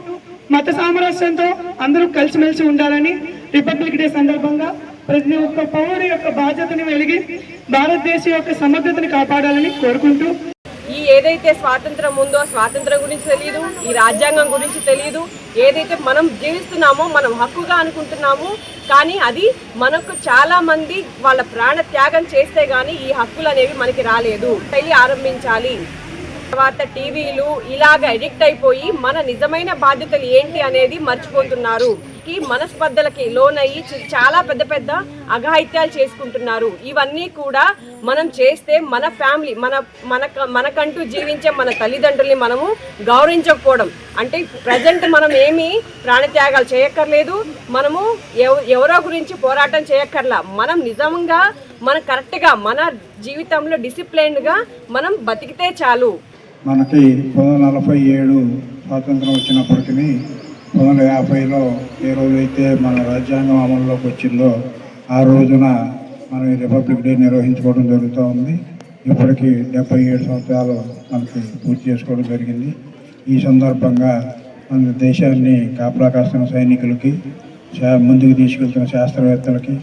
మత సామరస్యంతో అందరూ కలిసిమెలిసి ఉండాలని రిపబ్లిక్ డే సందర్భంగా ప్రతి ఒక్క పౌరుడి యొక్క బాధ్యతని వెలిగి భారతదేశం యొక్క సమగ్రతని కాపాడాలని కోరుకుంటూ, ఈ ఏదైతే స్వాతంత్రం ఉందో స్వాతంత్రం గురించి తెలియదు, ఈ రాజ్యాంగం గురించి తెలియదు. ఏదైతే మనం జీవిస్తున్నామో మనం హక్కుగా అనుకుంటున్నామో, కానీ అది మనకు చాలా మంది వాళ్ళ ప్రాణ త్యాగం చేస్తే గానీ ఈ హక్కులు అనేవి మనకి రాలేదు. పెళ్లి ఆరంభించాలి. తర్వాత టీవీలు ఇలాగ ఎడిక్ట్ అయిపోయి మన నిజమైన బాధ్యతలు ఏంటి అనేది మర్చిపోతున్నారు. మనస్పర్ధలకి లోనయ్యి చాలా పెద్ద పెద్ద అఘాయిత్యాలు చేసుకుంటున్నారు. ఇవన్నీ కూడా మనం చేస్తే మన ఫ్యామిలీ, మనకంటూ జీవించే మన తల్లిదండ్రుల్ని మనము గౌరవించకపోవడం అంటే ప్రజెంట్ మనం ఏమీ ప్రాణత్యాగాలు చేయక్కర్లేదు, మనము ఎవరో గురించి పోరాటం చేయక్కర్లా. మనం నిజంగా మన కరెక్ట్గా మన జీవితంలో డిసిప్లైన్డ్గా మనం బతికితే చాలు. మనకి 1947 స్వాతంత్రం వచ్చినప్పటికీ 1950లో ఏ రోజైతే మన రాజ్యాంగం అమల్లోకి వచ్చిందో ఆ రోజున మనం ఈ రిపబ్లిక్ డే నిర్వహించుకోవడం జరుగుతూ ఉంది. ఇప్పటికీ 77 సంవత్సరాలు మనకి పూర్తి చేసుకోవడం జరిగింది. ఈ సందర్భంగా మన దేశాన్ని కాపలా కాస్తున్న సైనికులకి, ముందుకు తీసుకెళ్తున్న శాస్త్రవేత్తలకి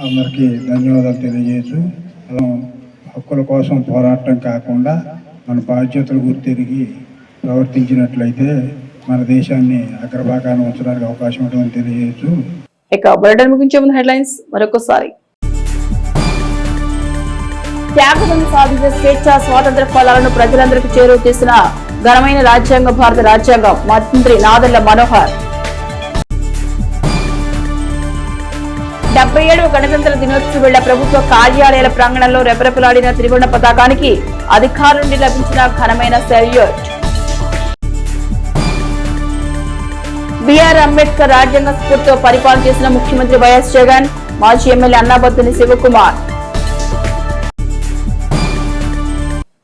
అందరికీ ధన్యవాదాలు తెలియజేయచ్చు. హక్కుల కోసం పోరాటం కాకుండా మన బాధ్యతలు గుర్తిరిగి ప్రవర్తించినట్లయితే మన దేశాన్ని అగ్రభాగాన్ని ఉంచడానికి అవకాశం ఉంటుందని తెలియజేయచ్చు. ఇక బులెటిన్ ముగించే ముందు హెడ్లైన్స్ మరొకసారి. త్యాగం సాధించిన స్వేచ్ఛ, స్వాతంత్ర ఫలాలను ప్రజలందరికీ చేరువ చేసిన ఘనమైన రాజ్యాంగం భారత రాజ్యాంగం. మంత్రి నాదెళ్ల మనోహర్. 77వ గణతంత్ర దినోత్సవ వేళ ప్రభుత్వ కార్యాలయాల ప్రాంగణంలో రెపరెపలాడిన త్రివర్ణ పతాకానికి అధికారుల నుండి లభించిన ఘనమైన సెల్యూట్. బిఆర్ అంబేద్కర్ రాజ్యాంగ స్ఫూర్తితో పరిపాలన చేసిన ముఖ్యమంత్రి వైఎస్ జగన్. మాజీ ఎమ్మెల్యే అన్నాబత్తుని శివకుమార్.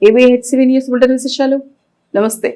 ఇవి హెచ్సివి న్యూస్ బులెటిన్ విశేషాలు. నమస్తే.